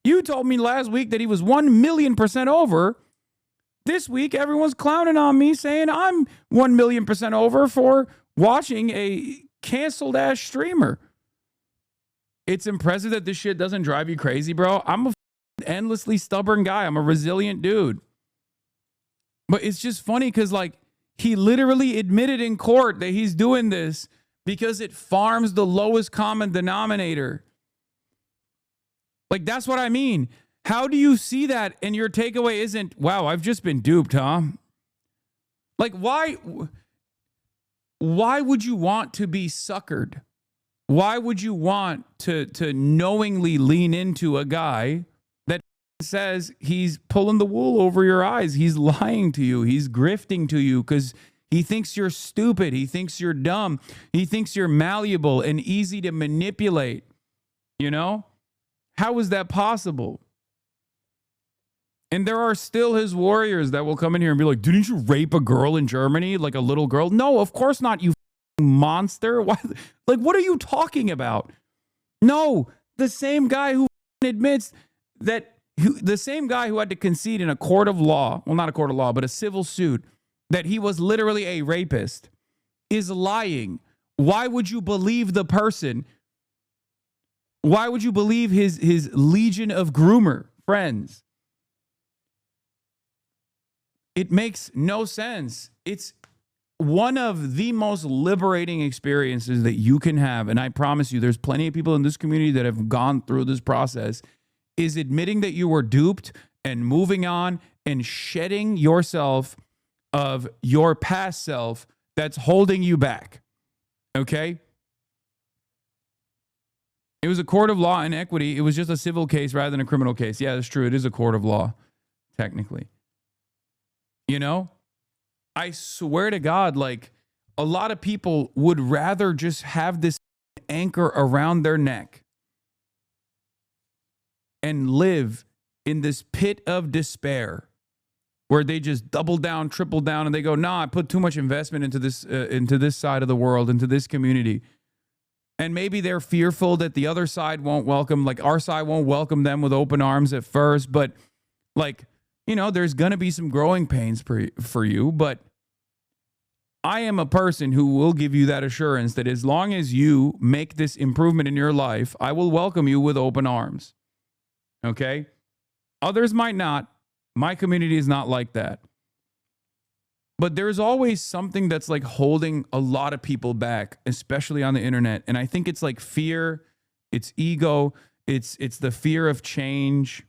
S1: You told me last week that he was 1,000,000% over. This week, everyone's clowning on me saying I'm 1,000,000% over for watching a canceled-ass streamer. It's impressive that this shit doesn't drive you crazy, bro. I'm a endlessly stubborn guy. I'm a resilient dude. But it's just funny because, like, he literally admitted in court that he's doing this because it farms the lowest common denominator. Like, that's what I mean. How do you see that and your takeaway isn't, wow, I've just been duped, huh? Like, why would you want to be suckered? Why would you want to knowingly lean into a guy that says he's pulling the wool over your eyes? He's lying to you. He's grifting to you because he thinks you're stupid. He thinks you're dumb. He thinks you're malleable and easy to manipulate. You know? How is that possible? And there are still his warriors that will come in here and be like, didn't you rape a girl in Germany? Like a little girl? No, of course not, you monster. Why? Like, what are you talking about? No, the same guy who admits that, the same guy who had to concede in a court of law, well, not a court of law, but a civil suit, that he was literally a rapist, is lying. Why would you believe the person? Why would you believe his legion of groomer friends? It makes no sense. It's one of the most liberating experiences that you can have. And I promise you, there's plenty of people in this community that have gone through this process, is admitting that you were duped and moving on and shedding yourself of your past self that's holding you back. Okay? It was a court of law and equity. It was just a civil case rather than a criminal case. Yeah, that's true. It is a court of law, technically. You know, I swear to God, like, a lot of people would rather just have this anchor around their neck and live in this pit of despair where they just double down, triple down, and they go, nah, I put too much investment into this side of the world, into this community. And maybe they're fearful that the other side won't welcome, like our side won't welcome them with open arms at first. But like, you know, there's going to be some growing pains for you. But I am a person who will give you that assurance that as long as you make this improvement in your life, I will welcome you with open arms. Okay? Others might not. My community is not like that. But there's always something that's like holding a lot of people back, especially on the internet. And I think it's like fear, it's ego, it's the fear of change.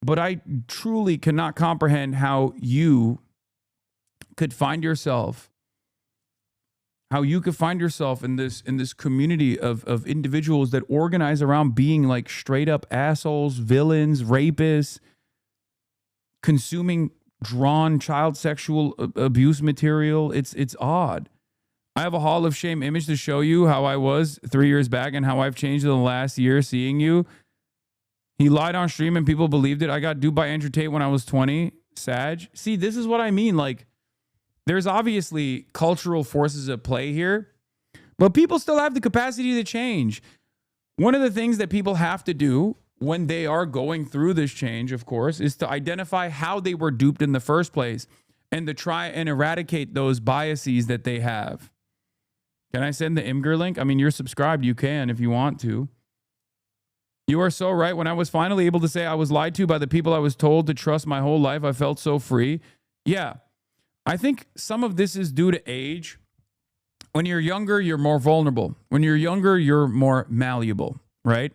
S1: But I truly cannot comprehend how you could find yourself in this community of individuals that organize around being like straight up assholes, villains, rapists, consuming drawn child sexual abuse material. It's odd. I have a Hall of Shame image to show you how I was 3 years back and how I've changed in the last year seeing you. He lied on stream and people believed it. I got duped by Andrew Tate when I was 20. Sag. See, this is what I mean. Like, there's obviously cultural forces at play here, but people still have the capacity to change. One of the things that people have to do when they are going through this change, of course, is to identify how they were duped in the first place and to try and eradicate those biases that they have. Can I send the Imgur link? I mean, you're subscribed. You can if you want to. You are so right. When I was finally able to say I was lied to by the people I was told to trust my whole life, I felt so free. Yeah. I think some of this is due to age. When you're younger, you're more vulnerable. When you're younger, you're more malleable, right?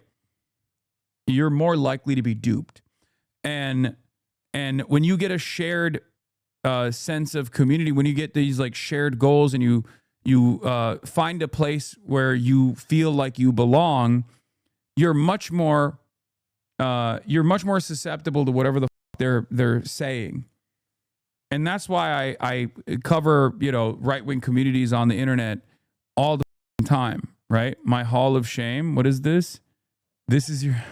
S1: You're more likely to be duped. And when you get a shared sense of community, when you get these like shared goals and you find a place where you feel like you belong, you're much more susceptible to whatever the they're saying. And that's why I cover, you know, right-wing communities on the internet all the time, right? My Hall of Shame. What is this? This is your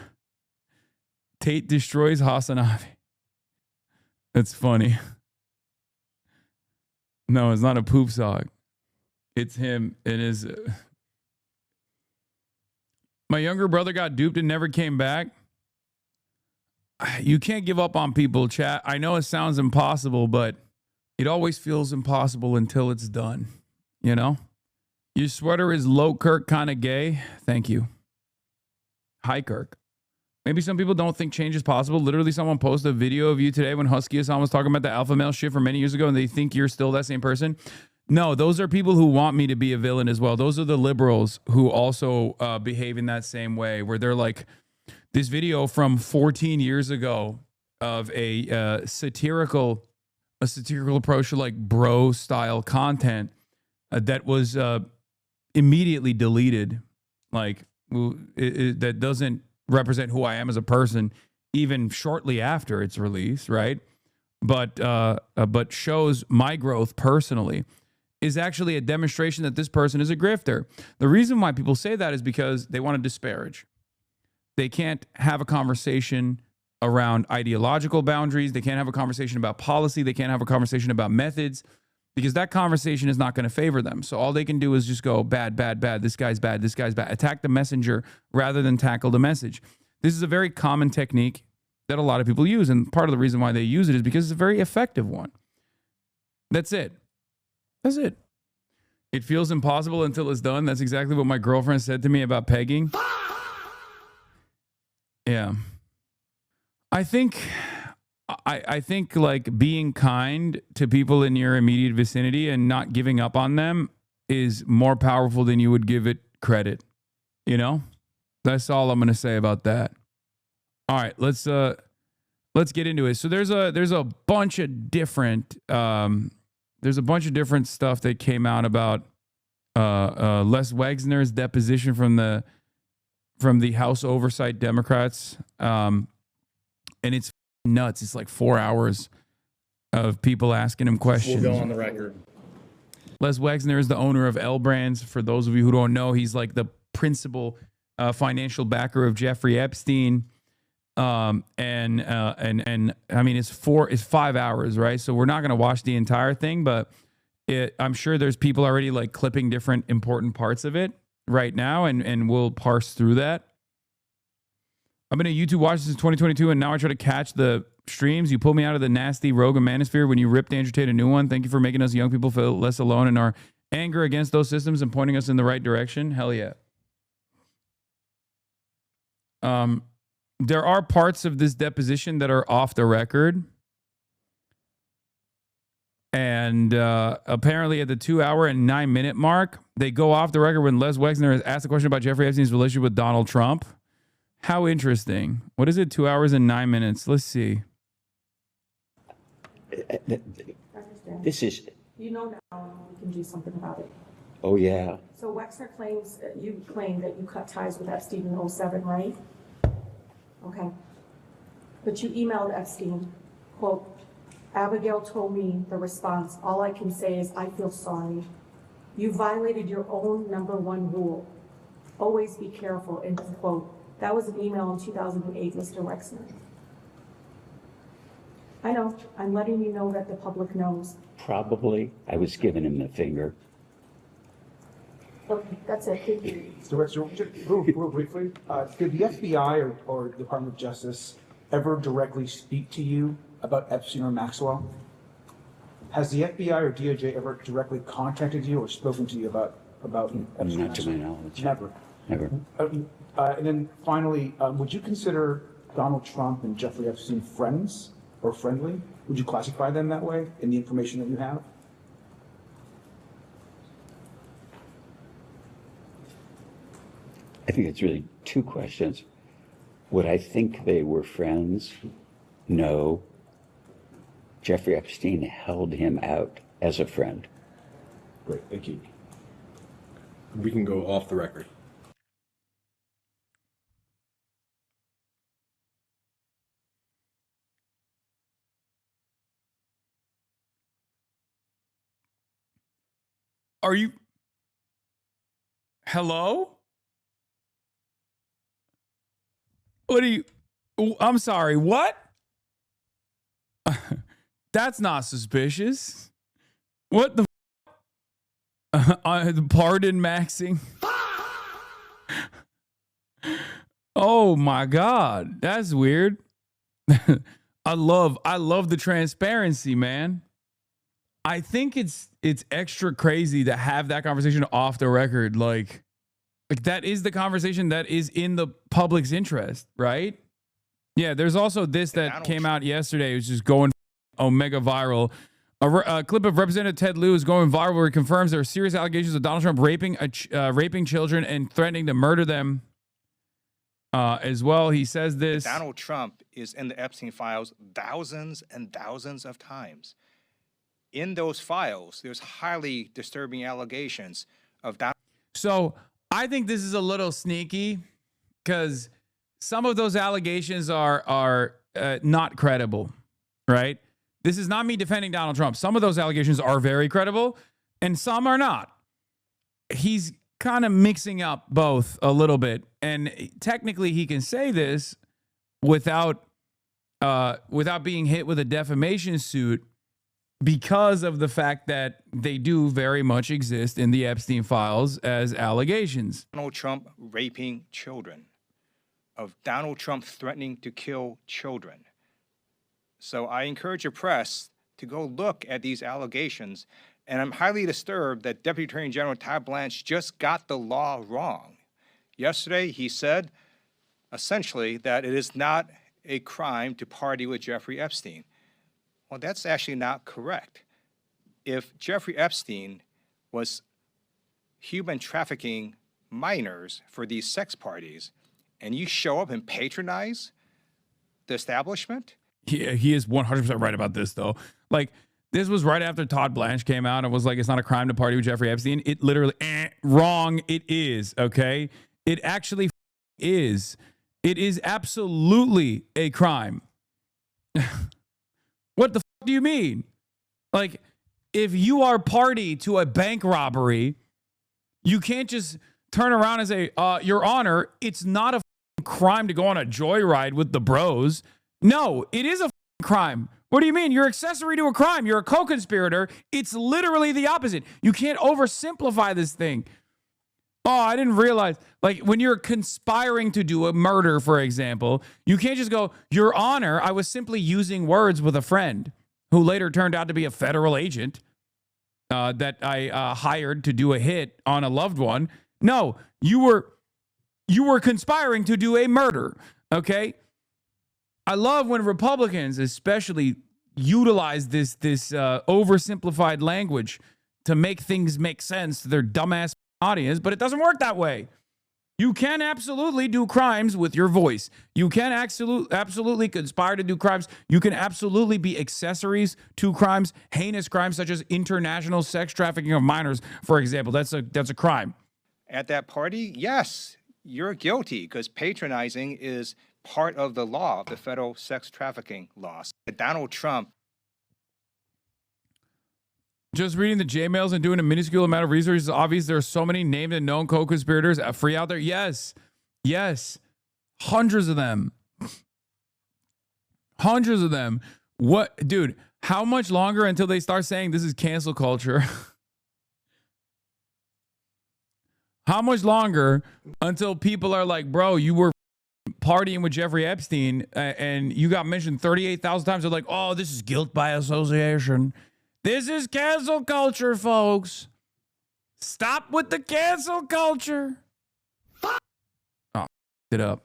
S1: Tate destroys Hasanabi. That's funny. No, it's not a poop song. It's him. It is. My younger brother got duped and never came back. You can't give up on people, chat. I know it sounds impossible, but it always feels impossible until it's done. You know? Your sweater is low Kirk kind of gay. Thank you. Hi, Kirk. Maybe some people don't think change is possible. Literally, someone posted a video of you today when Husky Hassan was talking about the alpha male shit from many years ago, and they think you're still that same person. No, those are people who want me to be a villain as well. Those are the liberals who also behave in that same way, where they're like, this video from 14 years ago of a satirical approach to like bro style content that was immediately deleted. Like that doesn't represent who I am as a person, even shortly after its release, right? But shows my growth personally, is actually a demonstration that this person is a grifter. The reason why people say that is because they want to disparage. They can't have a conversation around ideological boundaries. They can't have a conversation about policy. They can't have a conversation about methods, because that conversation is not going to favor them. So all they can do is just go bad, bad, bad. This guy's bad. This guy's bad. Attack the messenger rather than tackle the message. This is a very common technique that a lot of people use. And part of the reason why they use it is because it's a very effective one. That's it. That's it. It feels impossible until it's done. That's exactly what my girlfriend said to me about pegging. Yeah. I think like being kind to people in your immediate vicinity and not giving up on them is more powerful than you would give it credit. You know? That's all I'm going to say about that. All right, let's get into it. So there's a bunch of different stuff that came out about Les Wexner's deposition from the House Oversight Democrats, and it's nuts. It's like 4 hours of people asking him questions.
S19: We'll go on the record.
S1: Les Wexner is the owner of L Brands. For those of you who don't know, he's like the principal financial backer of Jeffrey Epstein. And I mean, it's 5 hours, right? So we're not going to watch the entire thing, but I'm sure there's people already like clipping different important parts of it right now, and we'll parse through that. I've been a YouTube watcher since 2022, and now I try to catch the streams. You pulled me out of the nasty rogue manosphere when you ripped Andrew Tate a new one. Thank you for making us young people feel less alone in our anger against those systems and pointing us in the right direction. Hell yeah. There are parts of this deposition that are off the record. And apparently at the 2 hour and 9 minute mark, they go off the record when Les Wexner has asked a question about Jeffrey Epstein's relationship with Donald Trump. How interesting. What is it? 2 hours and 9 minutes. Let's see.
S19: This is...
S20: You know now we can do something about it.
S19: Oh, yeah.
S20: So Wexner claims, you claim that you cut ties with Epstein in 07, right? Okay. But you emailed Epstein, quote, Abigail told me the response, all I can say is I feel sorry. You violated your own #1 rule. Always be careful, end of quote. That was an email in 2008, Mr. Wexner. I know, I'm letting you know that the public knows.
S19: Probably. I was giving him the finger.
S20: Okay, that's it. Thank you.
S21: So, real briefly, did the FBI or Department of Justice ever directly speak to you about Epstein or Maxwell? Has the FBI or DOJ ever directly contacted you or spoken to you about Epstein?
S19: Not to my knowledge.
S21: Never.
S19: Never.
S21: And then finally, would you consider Donald Trump and Jeffrey Epstein friends or friendly? Would you classify them that way in the information that you have?
S19: I think it's really two questions. Would I think they were friends? No. Jeffrey Epstein held him out as a friend.
S22: Great, thank you. We can go off the record.
S1: Are you... Hello? What are you... I'm sorry, what? That's not suspicious. What the... Pardon maxing? Oh my God, that's weird. I love the transparency, man. I think it's extra crazy to have that conversation off the record. Like that is the conversation that is in the public's interest, right? Yeah, there's also this that came out yesterday. It was just going omega viral. A clip of Representative Ted Lieu is going viral where he confirms there are serious allegations of Donald Trump raping children and threatening to murder them as well. He says this.
S23: Donald Trump is in the Epstein files thousands and thousands of times. In those files, there's highly disturbing allegations of Donald.
S1: So I think this is a little sneaky because some of those allegations are not credible, right? This is not me defending Donald Trump. Some of those allegations are very credible and some are not. He's kind of mixing up both a little bit. And technically he can say this without being hit with a defamation suit because of the fact that they do very much exist in the Epstein files as allegations.
S23: Donald Trump raping children, of Donald Trump threatening to kill children. So I encourage your press to go look at these allegations. And I'm highly disturbed that Deputy Attorney General Todd Blanche just got the law wrong. Yesterday, he said, essentially, that it is not a crime to party with Jeffrey Epstein. Well, that's actually not correct. If Jeffrey Epstein was human trafficking minors for these sex parties, and you show up and patronize the establishment.
S1: He is 100% right about this, though. Like, this was right after Todd Blanche came out and was like, it's not a crime to party with Jeffrey Epstein. It literally, wrong. It is, okay? It actually is. It is absolutely a crime. What the do you mean? Like, if you are party to a bank robbery, you can't just turn around and say, Your Honor, it's not a crime to go on a joyride with the bros. No, it is a crime. What do you mean? You're accessory to a crime. You're a co-conspirator. It's literally the opposite. You can't oversimplify this thing. Oh, I didn't realize. Like when you're conspiring to do a murder, for example, you can't just go, Your Honor, I was simply using words with a friend who later turned out to be a federal agent that I hired to do a hit on a loved one. No, you were conspiring to do a murder, okay? I love when Republicans especially utilize this oversimplified language to make things make sense to their dumbass audience, but it doesn't work that way. You can absolutely do crimes with your voice. You can absolutely conspire to do crimes. You can absolutely be accessories to crimes, heinous crimes such as international sex trafficking of minors, for example. That's a crime.
S23: At that party, yes, you're guilty because patronizing is part of the law, of the federal sex trafficking laws. Donald Trump.
S1: Just reading the J-mails and doing a minuscule amount of research is obvious there are so many named and known co-conspirators free out there. Yes. Yes. Hundreds of them. Hundreds of them. What, dude, how much longer until they start saying this is cancel culture? How much longer until people are like, bro, you were partying with Jeffrey Epstein and you got mentioned 38,000 times. They're like, oh, this is guilt by association. This is cancel culture, folks. Stop with the cancel culture. Oh, it up.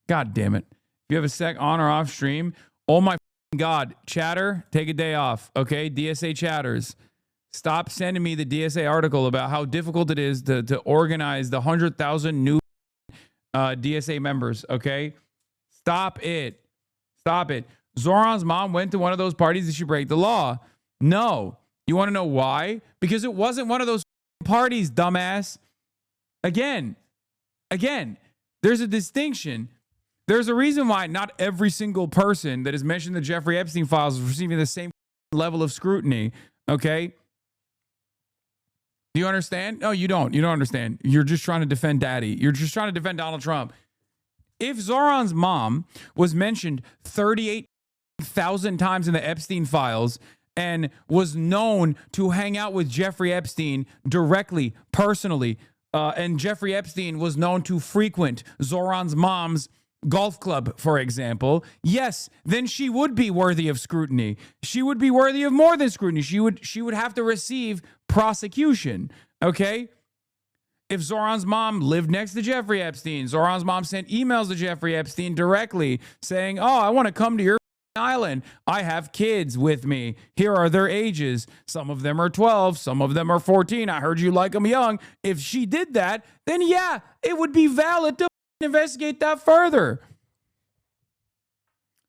S1: God damn it. If you have a sec on or off stream, oh my God, chatter, take a day off. Okay, DSA chatters. Stop sending me the DSA article about how difficult it is to organize the 100,000 new DSA members, okay? Stop it. Stop it. Zoran's mom went to one of those parties. Did she break the law? No. You want to know why? Because it wasn't one of those parties, dumbass. Again, there's a distinction. There's a reason why not every single person that is mentioned in the Jeffrey Epstein files is receiving the same level of scrutiny, okay? Do you understand? No, you don't. You don't understand. You're just trying to defend daddy. You're just trying to defend Donald Trump. If Zoran's mom was mentioned 38,000 times in the Epstein files and was known to hang out with Jeffrey Epstein directly, personally, and Jeffrey Epstein was known to frequent Zoran's mom's golf club, for example, yes, then she would be worthy of scrutiny. She would be worthy of more than scrutiny. She would have to receive prosecution, okay? If Zoran's mom lived next to Jeffrey Epstein, Zoran's mom sent emails to Jeffrey Epstein directly saying, oh, I want to come to your island. I have kids with me. Here are their ages. Some of them are 12. Some of them are 14. I heard you like them young. If she did that, then yeah, it would be valid to investigate that further.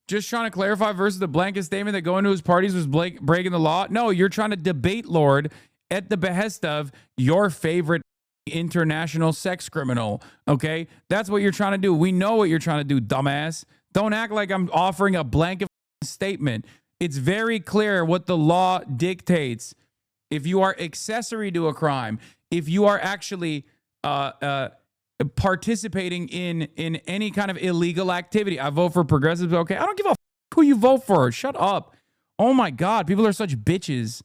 S1: Just trying to clarify versus the blanket statement that going to his parties was breaking the law. No, you're trying to debate Lord at the behest of your favorite international sex criminal. Okay? That's what you're trying to do. We know what you're trying to do, dumbass. Don't act like I'm offering a blanket statement. It's very clear what the law dictates. If you are accessory to a crime, if you are actually participating in any kind of illegal activity. I vote for progressives. Okay, I don't give a who you vote for. Shut up. Oh my God, people are such bitches.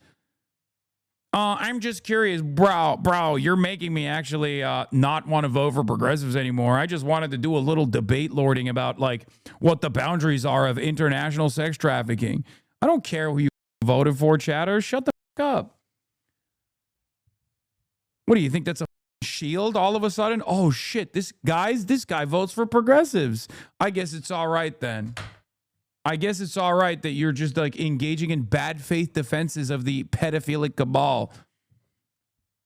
S1: I'm just curious, bro. You're making me actually not want to vote for progressives anymore. I just wanted to do a little debate lording about like what the boundaries are of international sex trafficking. I don't care who you voted for, chatter. Shut the fuck up. What do you think? That's a shield all of a sudden? Oh shit, this guy votes for progressives. I guess it's all right then. I guess it's all right that you're just like engaging in bad faith defenses of the pedophilic cabal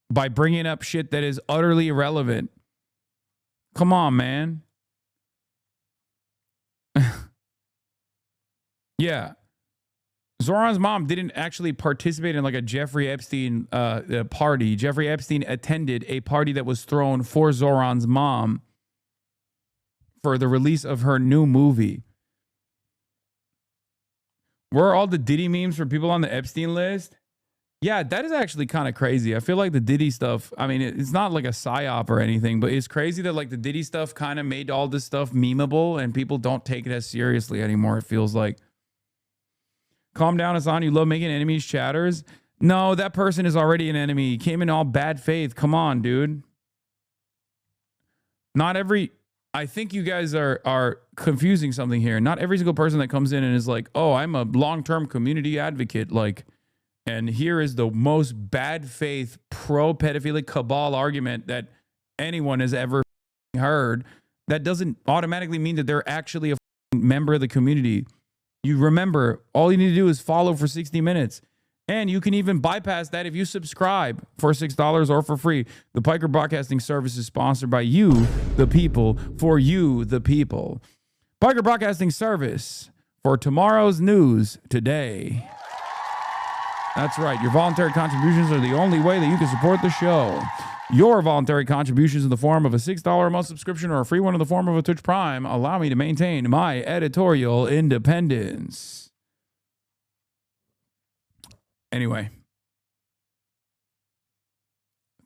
S1: by bringing up shit that is utterly irrelevant. Come on, man. Yeah. Zoran's mom didn't actually participate in like a Jeffrey Epstein party. Jeffrey Epstein attended a party that was thrown for Zoran's mom for the release of her new movie. Where are all the Diddy memes for people on the Epstein list? Yeah, that is actually kind of crazy. I feel like the Diddy stuff, I mean, it's not like a psyop or anything, but it's crazy that like the Diddy stuff kind of made all this stuff memeable and people don't take it as seriously anymore. It feels like. Calm down, Hasan. You love making enemies chatters. No, that person is already an enemy. He came in all bad faith. Come on, dude. Not every... I think you guys are confusing something here. Not every single person that comes in and is like, oh, I'm a long-term community advocate, like... And here is the most bad faith pro-pedophilic cabal argument that anyone has ever heard. That doesn't automatically mean that they're actually a member of the community. You remember, all you need to do is follow for 60 minutes. And you can even bypass that if you subscribe for $6 or for free. The Piker Broadcasting Service is sponsored by you, the people, for you, the people. Piker Broadcasting Service for tomorrow's news today. That's right. Your voluntary contributions are the only way that you can support the show. Your voluntary contributions in the form of a $6 a month subscription or a free one in the form of a Twitch Prime allow me to maintain my editorial independence. Anyway.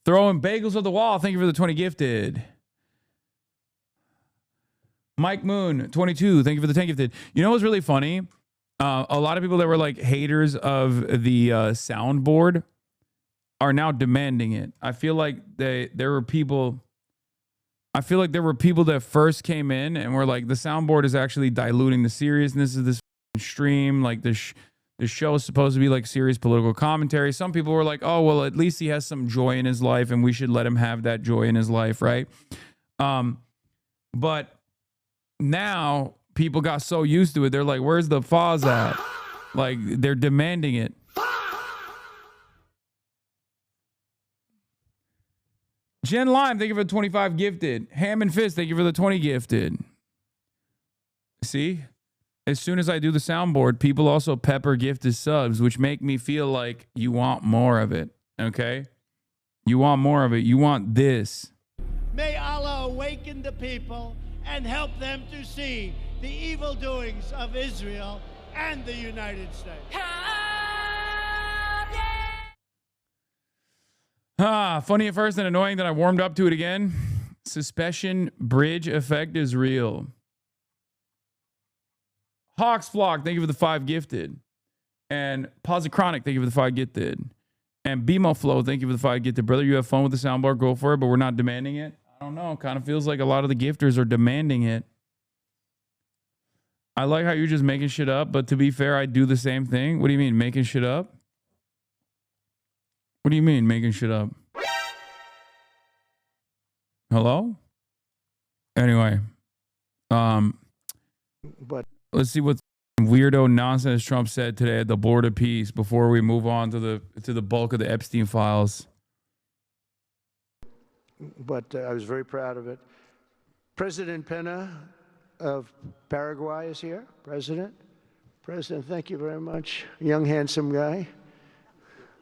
S1: Throwing bagels at the wall. Thank you for the 20 gifted. Mike Moon, 22. Thank you for the 10 gifted. You know what's really funny? A lot of people that were like haters of the soundboard are now demanding it. I feel like there were people that first came in and were like, the soundboard is actually diluting the seriousness of this stream. Like the show is supposed to be like serious political commentary. Some people were like, oh, well, at least he has some joy in his life and we should let him have that joy in his life, right? But now people got so used to it. They're like, where's the fuzz at? Like, they're demanding it. Jen Lime, thank you for the 25 gifted. Ham and Fist, thank you for the 20 gifted. See? As soon as I do the soundboard, people also pepper gift as subs, which make me feel like you want more of it. Okay? You want more of it. You want this.
S4: May Allah awaken the people and help them to see the evil doings of Israel and the United States.
S1: Funny at first and annoying that I warmed up to it again. Suspicion bridge effect is real. Hawks Flock, thank you for the 5 gifted. And Posichronic, thank you for the 5 gifted. And BMO Flow, thank you for the 5 gifted. Brother, you have fun with the soundbar, go for it, but we're not demanding it. I don't know. Kind of feels like a lot of the gifters are demanding it. I like how you're just making shit up, but to be fair, I do the same thing. What do you mean, making shit up? What do you mean, making shit up? Hello? Anyway.
S13: But
S1: let's see what weirdo nonsense Trump said today at the Board of Peace before we move on to the bulk of the Epstein files.
S13: But I was very proud of it. President Pena of Paraguay is here. President, thank you very much. Young, handsome guy.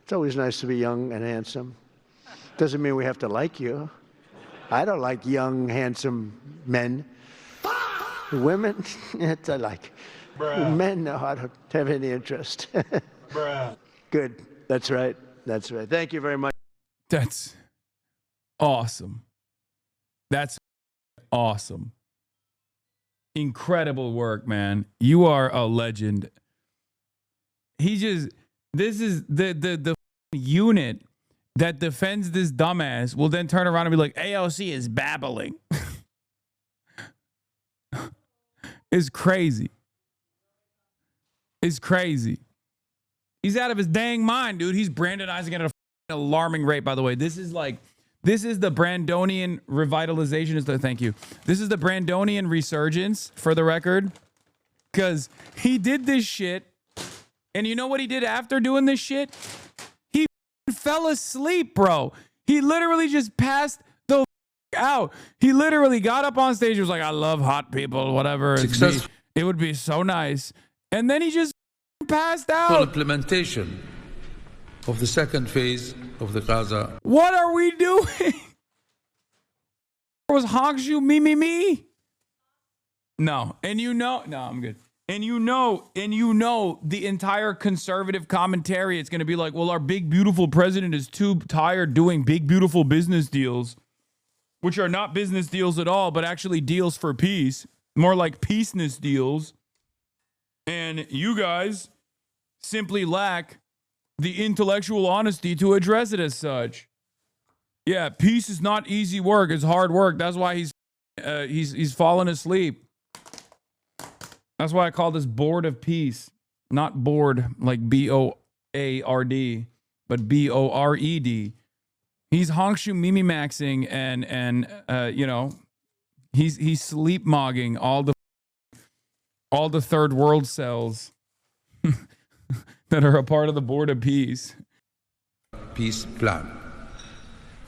S13: It's always nice to be young and handsome. Doesn't mean we have to like you. I don't like young, handsome men. Women, I like. Bruh. Men, no, I don't have any interest. Bruh. Good. That's right. That's right. Thank you very much.
S1: That's awesome. That's awesome. Incredible work, man. You are a legend. This is the unit that defends this dumbass will then turn around and be like, AOC is babbling. It's crazy. It's crazy. He's out of his dang mind, dude. He's Brandonizing at an alarming rate, by the way. This is the Brandonian revitalization. Thank you. This is the Brandonian resurgence, for the record. Because he did this shit. And you know what he did after doing this shit? He fell asleep, bro. He literally just passed the out. He literally got up on stage. He was like, I love hot people, whatever. It would be so nice. And then he just passed out.
S5: Full implementation of the second phase of the Gaza.
S1: What are we doing? Was Hogshoe me? No. And no, I'm good. And you know, the entire conservative commentary, it's going to be like, well, our big, beautiful president is too tired doing big, beautiful business deals, which are not business deals at all, but actually deals for peace, more like peaceness deals. And you guys simply lack the intellectual honesty to address it as such. Yeah, peace is not easy work. It's hard work. That's why he's fallen asleep. That's why I call this board of peace. Not bored like B-O-A-R-D, but B-O-R-E-D. He's honkshu mimi maxing and he's sleep mogging all the third world cells that are a part of the board of peace.
S5: Peace plan.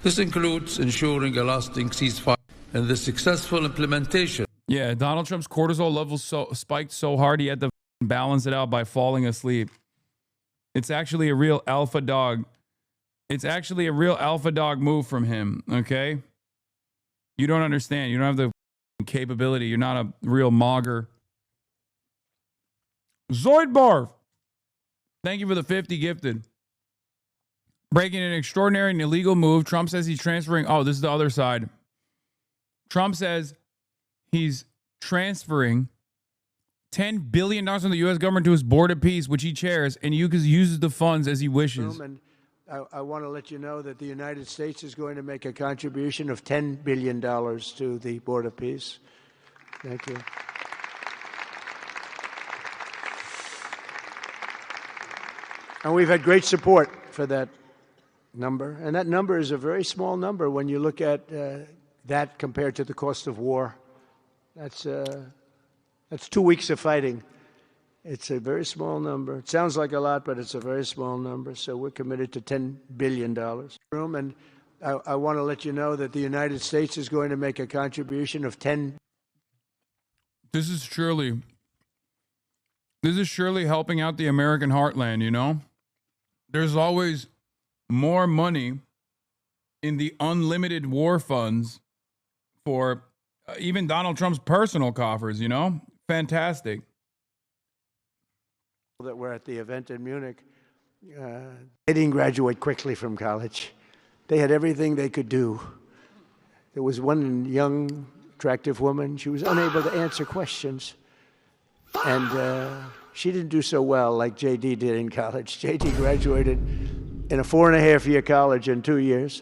S5: This includes ensuring a lasting ceasefire and the successful implementation.
S1: Yeah, Donald Trump's cortisol levels spiked so hard he had to balance it out by falling asleep. It's actually a real alpha dog. It's actually a real alpha dog move from him, okay? You don't understand. You don't have the capability. You're not a real mogger. Zoidbarf, thank you for the 50 gifted. Breaking an extraordinary and illegal move. Trump says he's transferring. Oh, this is the other side. Trump says he's transferring $10 billion from the U.S. government to his board of peace, which he chairs, and uses the funds as he wishes.
S13: And I want to let you know that the United States is going to make a contribution of $10 billion to the board of peace. Thank you. And we've had great support for that number. And that number is a very small number when you look at that compared to the cost of war. That's 2 weeks of fighting. It's a very small number. It sounds like a lot, but it's a very small number. So we're committed to $10 billion. And I want to let you know that the United States is going to make a contribution of
S1: This is surely helping out the American heartland, you know? There's always more money in the unlimited war funds for even Donald Trump's personal coffers, you know? Fantastic.
S13: That were at the event in Munich. They didn't graduate quickly from college. They had everything they could do. There was one young, attractive woman. She was unable to answer questions. And she didn't do so well like J.D. did in college. J.D. graduated in a 4.5-year college in 2 years.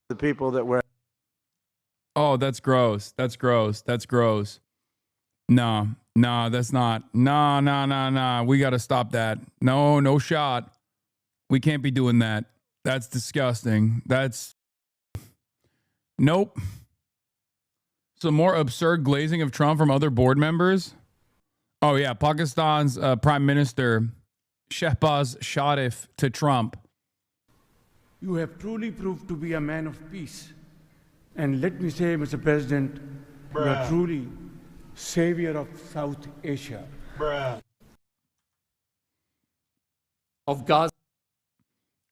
S13: The people that were...
S1: Oh, that's gross. That's gross. That's gross. No, that's not. No. We got to stop that. No shot. We can't be doing that. That's disgusting. That's... Nope. Some more absurd glazing of Trump from other board members. Oh, yeah. Pakistan's Prime Minister Shehbaz Sharif to Trump.
S3: You have truly proved to be a man of peace. And let me say, Mr. President, you are truly savior of South Asia.
S6: Of Gaza.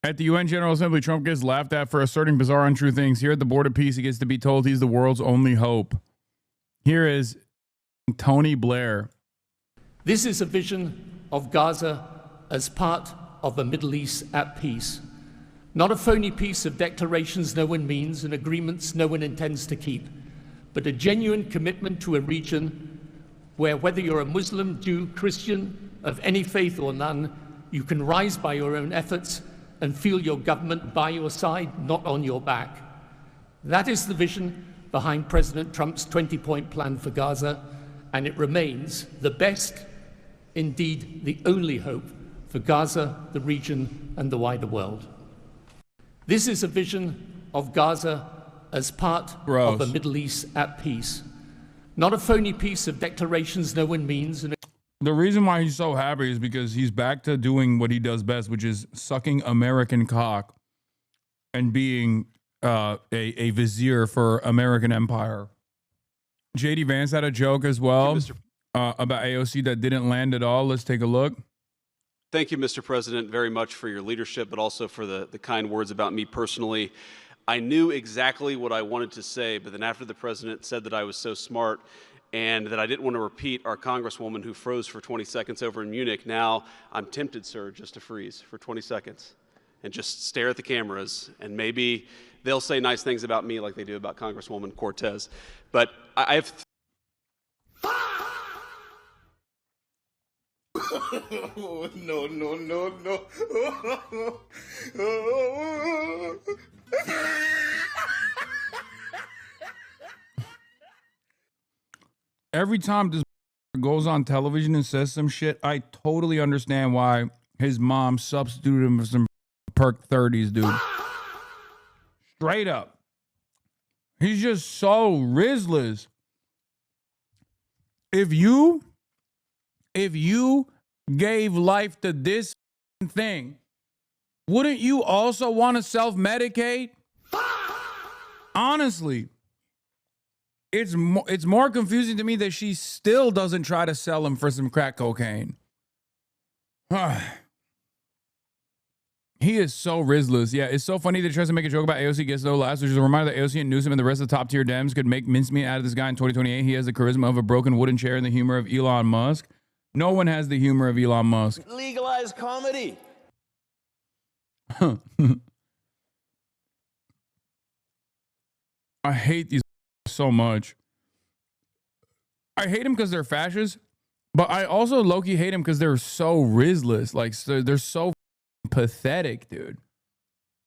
S1: At the UN General Assembly, Trump gets laughed at for asserting bizarre, untrue things. Here at the Board of Peace, he gets to be told he's the world's only hope. Here is Tony Blair.
S6: This is a vision of Gaza as part of a Middle East at peace. Not a phony piece of declarations no one means and agreements no one intends to keep, but a genuine commitment to a region where, whether you're a Muslim, Jew, Christian, of any faith or none, you can rise by your own efforts and feel your government by your side, not on your back. That is the vision behind President Trump's 20-point plan for Gaza, and it remains the best, indeed the only hope for Gaza, the region, and the wider world. This is a vision of Gaza as part of a Middle East at peace. Not a phony piece of declarations no one means.
S1: The reason why he's so happy is because he's back to doing what he does best, which is sucking American cock and being a vizier for American empire. JD Vance had a joke as well about AOC that didn't land at all. Let's take a look.
S7: Thank you, Mr. President, very much for your leadership, but also for the kind words about me personally. I knew exactly what I wanted to say, but then after the president said that I was so smart, and that I didn't want to repeat our Congresswoman who froze for 20 seconds over in Munich. Now I'm tempted, sir, just to freeze for 20 seconds and just stare at the cameras, and maybe they'll say nice things about me like they do about Congresswoman Cortez. But I have...
S16: No, no, no, no.
S1: Every time this goes on television and says some shit, I totally understand why his mom substituted him for some perk 30s, dude. Straight up. He's just so rizzless. If you gave life to this thing, wouldn't you also want to self-medicate? Honestly. It's more confusing to me that she still doesn't try to sell him for some crack cocaine. He is so rizzless. Yeah, it's so funny that he tries to make a joke about AOC gets no laughs, which is a reminder that AOC and Newsom and the rest of the top tier Dems could make mincemeat out of this guy in 2028. He has the charisma of a broken wooden chair and the humor of Elon Musk. No one has the humor of Elon Musk.
S16: Legalize comedy.
S1: I hate these so much. I hate them because they're fascists, but I also low-key hate them because they're so rizzless. Like, so they're so pathetic, dude.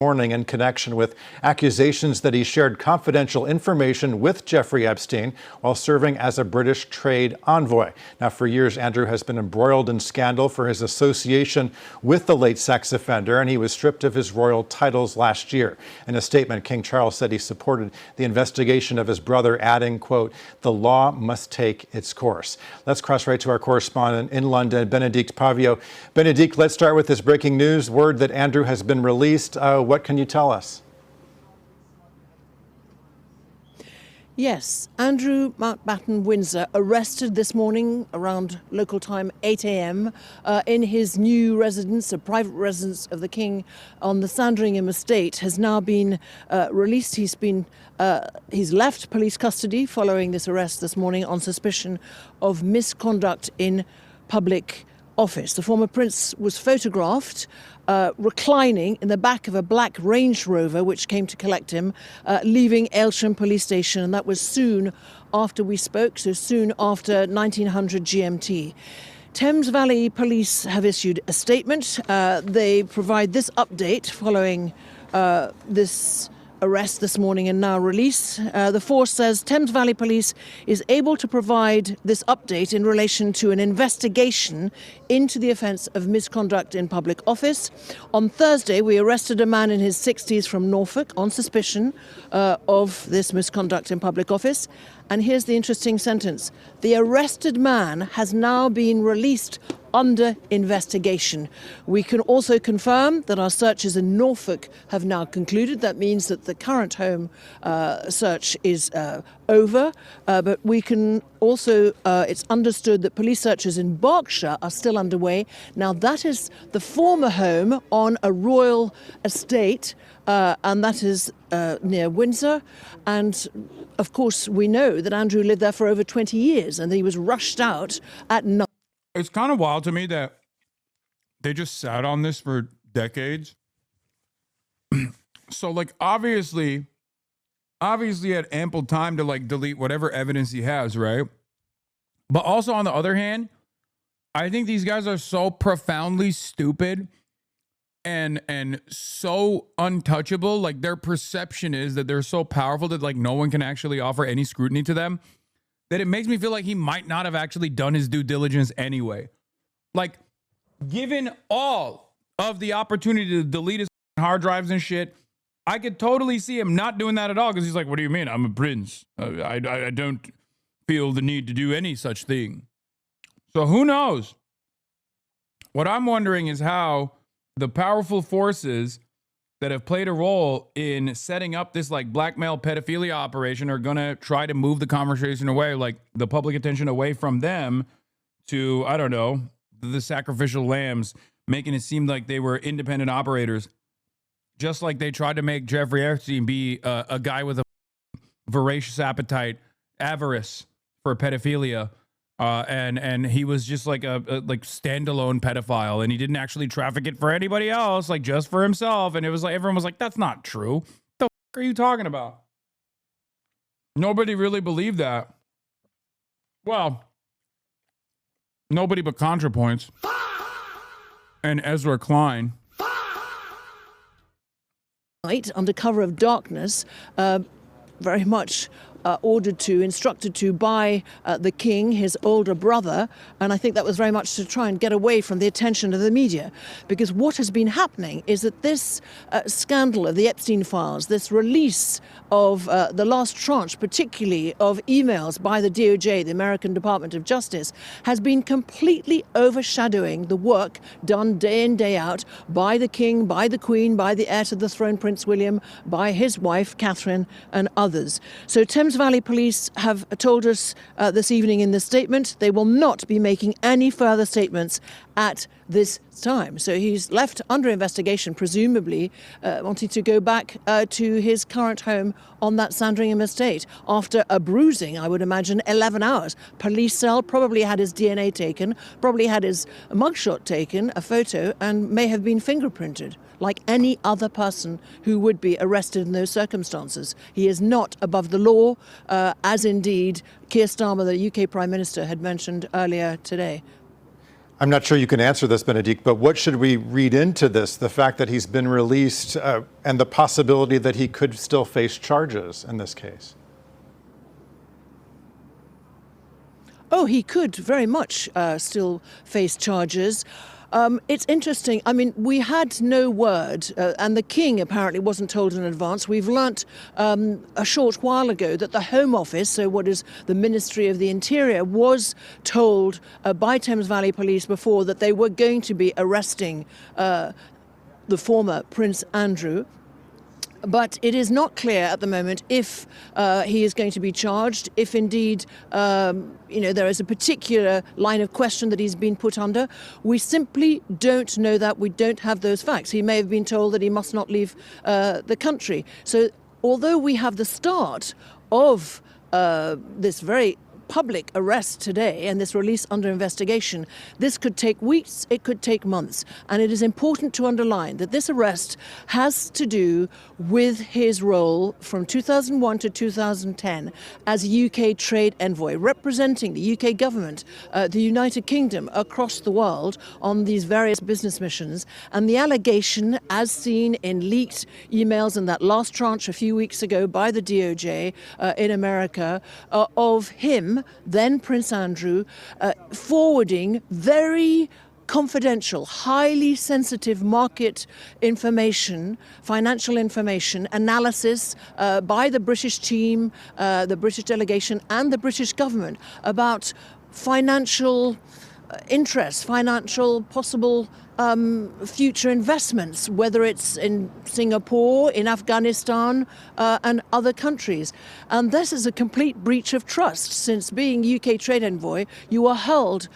S11: Morning in connection with accusations that he shared confidential information with Jeffrey Epstein while serving as a British trade envoy. Now, for years, Andrew has been embroiled in scandal for his association with the late sex offender, and he was stripped of his royal titles last year. In a statement, King Charles said he supported the investigation of his brother, adding, quote, "The law must take its course." Let's cross right to our correspondent in London, Benedict Pavio. Benedict, let's start with this breaking news, word that Andrew has been released. What can you tell us?
S2: Yes, Andrew Mountbatten Windsor arrested this morning around local time 8 a.m. In his new residence, a private residence of the King on the Sandringham estate, has now been released. He's left police custody following this arrest this morning on suspicion of misconduct in public office. The former prince was photographed reclining in the back of a black Range Rover which came to collect him, leaving Aylsham police station, and that was soon after we spoke, so soon after 1900 GMT. Thames Valley Police have issued a statement. They provide this update following this arrest this morning and now release. The force says Thames Valley Police is able to provide this update in relation to an investigation into the offence of misconduct in public office. On Thursday, we arrested a man in his 60s from Norfolk on suspicion of this misconduct in public office. And here's the interesting sentence. The arrested man has now been released under investigation. We can also confirm that our searches in Norfolk have now concluded. That means that the current home search is over, but we can also, it's understood that police searches in Berkshire are still underway. Now, that is the former home on a royal estate, and that is near Windsor. And of course, we know that Andrew lived there for over 20 years and he was rushed out at night.
S1: It's kind of wild to me that they just sat on this for decades. So, like, obviously he had ample time to, like, delete whatever evidence he has, right? But also, on the other hand, I think these guys are so profoundly stupid and so untouchable. Like, their perception is that they're so powerful that, like, no one can actually offer any scrutiny to them, that it makes me feel like he might not have actually done his due diligence anyway. Like, given all of the opportunity to delete his hard drives and shit, I could totally see him not doing that at all, because he's like, what do you mean? I'm a prince. I don't feel the need to do any such thing. So who knows? What I'm wondering is how the powerful forces that have played a role in setting up this, like, blackmail pedophilia operation are going to try to move the conversation away, like the public attention away from them to, I don't know, the sacrificial lambs, making it seem like they were independent operators, just like they tried to make Jeffrey Epstein be a guy with a voracious appetite, avarice, for pedophilia. And he was just like a like standalone pedophile, and he didn't actually traffic it for anybody else, like just for himself. And it was like, everyone was like, that's not true. What the fuck are you talking about? Nobody really believed that. Well, nobody but ContraPoints and Ezra Klein.
S2: Under cover of darkness, very much instructed to by the king, his older brother, and I think that was very much to try and get away from the attention of the media, because what has been happening is that this scandal of the Epstein files, this release of the last tranche, particularly of emails by the DOJ, the American Department of Justice, has been completely overshadowing the work done day in, day out by the king, by the queen, by the heir to the throne, Prince William, by his wife, Catherine, and others. So Thames Valley Police have told us this evening in this statement they will not be making any further statements at this time. So he's left under investigation, presumably wanting to go back to his current home on that Sandringham estate after a bruising, I would imagine, 11 hours. Police cell, probably had his DNA taken, probably had his mugshot taken, a photo, and may have been fingerprinted like any other person who would be arrested in those circumstances. He is not above the law, as indeed Keir Starmer, the UK Prime Minister, had mentioned earlier today.
S11: I'm not sure you can answer this, Benedict, but what should we read into this? The fact that he's been released and the possibility that he could still face charges in this case?
S2: Oh, he could very much still face charges. It's interesting. I mean, we had no word, and the king apparently wasn't told in advance. We've learnt a short while ago that the Home Office, so what is the Ministry of the Interior, was told by Thames Valley Police before that they were going to be arresting the former Prince Andrew. But it is not clear at the moment if he is going to be charged, if indeed, there is a particular line of question that he's been put under. We simply don't know that. We don't have those facts. He may have been told that he must not leave the country. So although we have the start of this very public arrest today and this release under investigation, this could take weeks, it could take months. And it is important to underline that this arrest has to do with his role from 2001 to 2010 as UK trade envoy, representing the UK government, the United Kingdom across the world on these various business missions. And the allegation, as seen in leaked emails and that last tranche a few weeks ago by the DOJ in America, of him, then Prince Andrew, forwarding very confidential, highly sensitive market information, financial information, analysis by the British team, the British delegation and the British government about financial interests, financial possible future investments, whether it's in Singapore, in Afghanistan, and other countries. And this is a complete breach of trust, since being UK trade envoy, you are held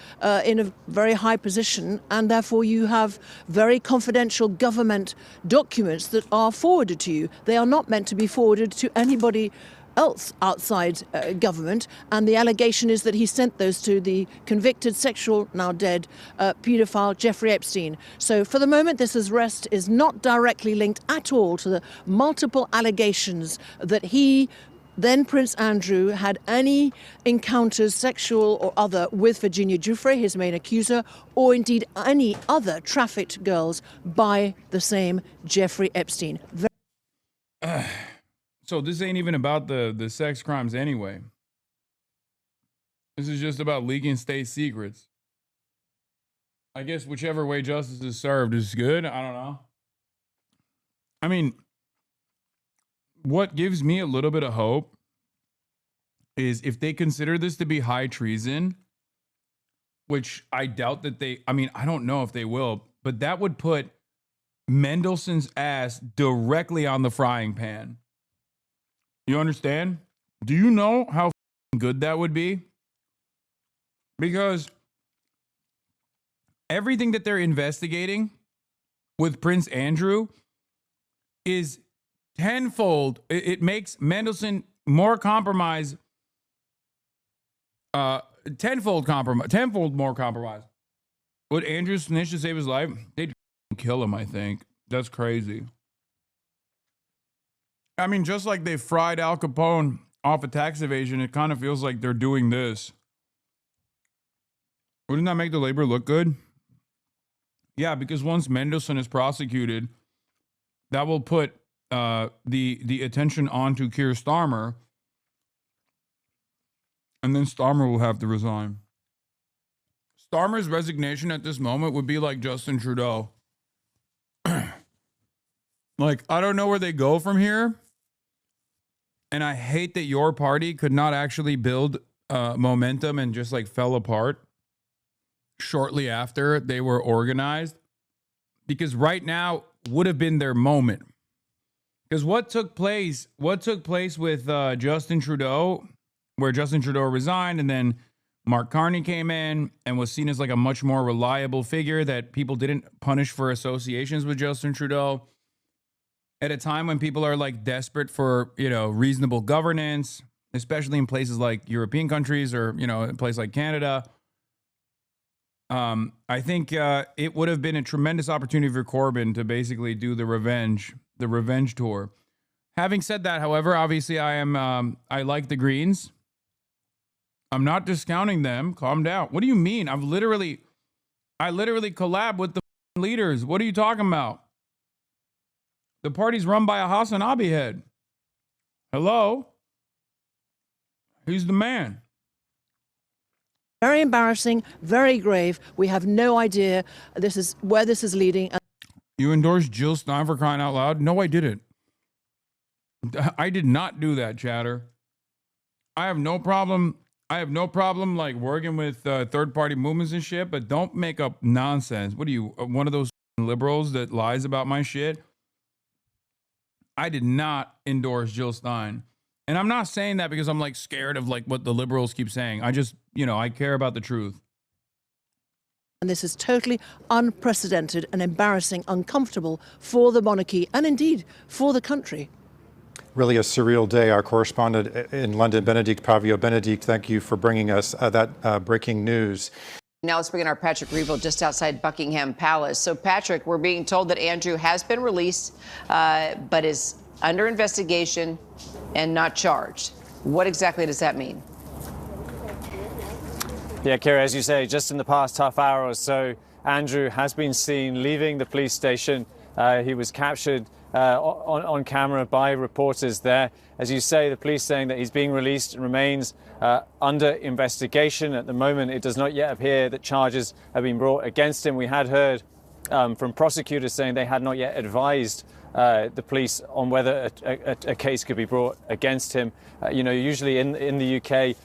S2: in a very high position, and therefore you have very confidential government documents that are forwarded to you. They are not meant to be forwarded to anybody else outside government, and the allegation is that he sent those to the convicted sexual, now dead, paedophile Jeffrey Epstein. So for the moment, this arrest is not directly linked at all to the multiple allegations that he, then Prince Andrew, had any encounters, sexual or other, with Virginia Giuffre, his main accuser, or indeed any other trafficked girls by the same Jeffrey Epstein.
S1: So this ain't even about the sex crimes anyway. This is just about leaking state secrets. I guess whichever way justice is served is good. I don't know. I mean, what gives me a little bit of hope is if they consider this to be high treason, which I doubt that I don't know if they will, but that would put Mendelssohn's ass directly on the frying pan. You understand? Do you know how good that would be? Because everything that they're investigating with Prince Andrew is tenfold. It makes Mendelssohn more compromised tenfold more compromise. Would Andrew snitch to save his life? They'd kill him, I think. That's crazy. I mean, just like they fried Al Capone off of tax evasion, it kind of feels like they're doing this. Wouldn't that make the labor look good? Yeah, because once Mendelsohn is prosecuted, that will put the attention onto Keir Starmer, and then Starmer will have to resign. Starmer's resignation at this moment would be like Justin Trudeau. Like, I don't know where they go from here. And I hate that your party could not actually build momentum and just like fell apart shortly after they were organized. Because right now would have been their moment. Because what took place with Justin Trudeau, where Justin Trudeau resigned and then Mark Carney came in and was seen as like a much more reliable figure that people didn't punish for associations with Justin Trudeau. At a time when people are like desperate for, reasonable governance, especially in places like European countries or, a place like Canada. I think it would have been a tremendous opportunity for Corbyn to basically do the revenge tour. Having said that, however, obviously I like the Greens. I'm not discounting them. Calm down. What do you mean? I literally collab with the leaders. What are you talking about? The party's run by a Hasanabi head. Hello? He's the man.
S2: Very embarrassing, very grave. We have no idea where this is leading.
S1: You endorsed Jill Stein for crying out loud? No, I didn't. I did not do that, chatter. I have no problem like working with third-party movements and shit, but don't make up nonsense. What are you, one of those liberals that lies about my shit? I did not endorse Jill Stein. And I'm not saying that because I'm like scared of like what the liberals keep saying. I just, I care about the truth.
S2: And this is totally unprecedented and embarrassing, uncomfortable for the monarchy and indeed for the country.
S11: Really a surreal day. Our correspondent in London, Benedict Pavio. Benedict, thank you for bringing us that breaking news.
S8: Now let's bring in our Patrick Reeville just outside Buckingham Palace. So Patrick, we're being told that Andrew has been released, but is under investigation and not charged. What exactly does that mean?
S9: Yeah, Kira, as you say, just in the past half hour or so, Andrew has been seen leaving the police station. He was captured on camera by reporters there. As you say, the police saying that he's being released and remains under investigation. At the moment, it does not yet appear that charges have been brought against him. We had heard from prosecutors saying they had not yet advised the police on whether a case could be brought against him. Usually in the UK,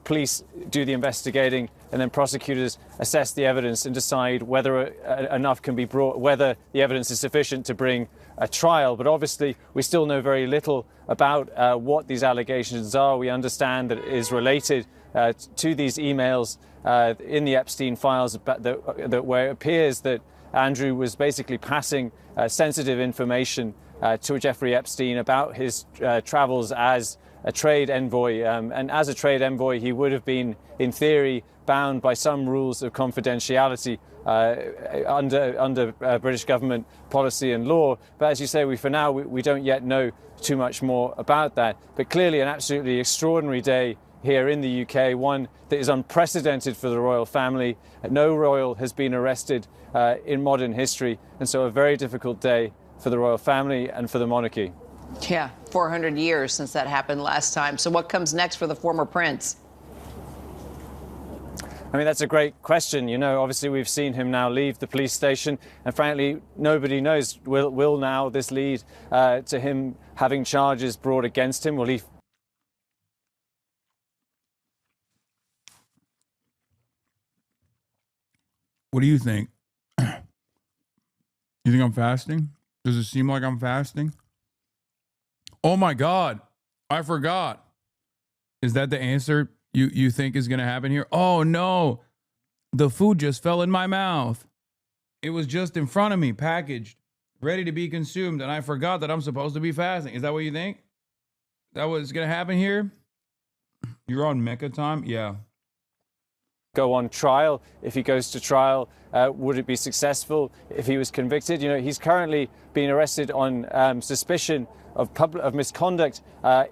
S9: police do the investigating and then prosecutors assess the evidence and decide whether enough can be brought, whether the evidence is sufficient to bring a trial. But obviously, we still know very little about what these allegations are. We understand that it is related to these emails in the Epstein files where it appears that Andrew was basically passing sensitive information to Jeffrey Epstein about his travels as a trade envoy. And as a trade envoy, he would have been, in theory, bound by some rules of confidentiality under British government policy and law. But as you say, for now, we don't yet know too much more about that. But clearly an absolutely extraordinary day here in the UK, one that is unprecedented for the royal family. No royal has been arrested in modern history, and so a very difficult day for the royal family and for the monarchy.
S8: Yeah, 400 years since that happened last time. So what comes next for the former prince?
S9: I mean, that's a great question. Obviously we've seen him now leave the police station, and frankly, nobody knows. Will now this lead to him having charges brought against him? Will he?
S1: What do you think? You think I'm fasting? Does it seem like I'm fasting? Oh my God, I forgot. Is that the answer you think is going to happen here? Oh no, the food just fell in my mouth. It was just in front of me, packaged, ready to be consumed, and I forgot that I'm supposed to be fasting. Is that what you think? Is that what's going to happen here? You're on Mecca time? Yeah.
S9: go on trial? If he goes to trial, would it be successful if he was convicted? You know, he's currently being arrested on suspicion of misconduct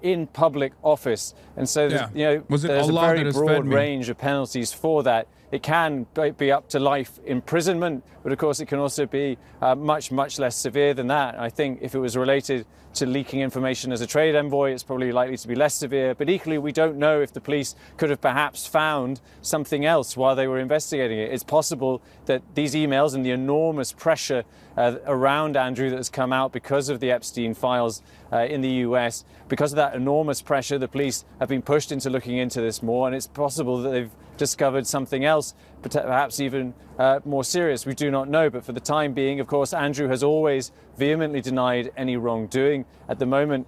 S9: in public office. And so, you know, there's a very broad range of penalties for that. It can be up to life imprisonment, but of course it can also be much, much less severe than that. I think if it was related to leaking information as a trade envoy, it's probably likely to be less severe. But equally, we don't know if the police could have perhaps found something else while they were investigating it. It's possible that these emails and the enormous pressure around Andrew that has come out because of the Epstein files in the US, because of that enormous pressure, the police have been pushed into looking into this more, and it's possible that they've discovered something else, perhaps even more serious. We do not know, but for the time being, of course, Andrew has always vehemently denied any wrongdoing. At the moment,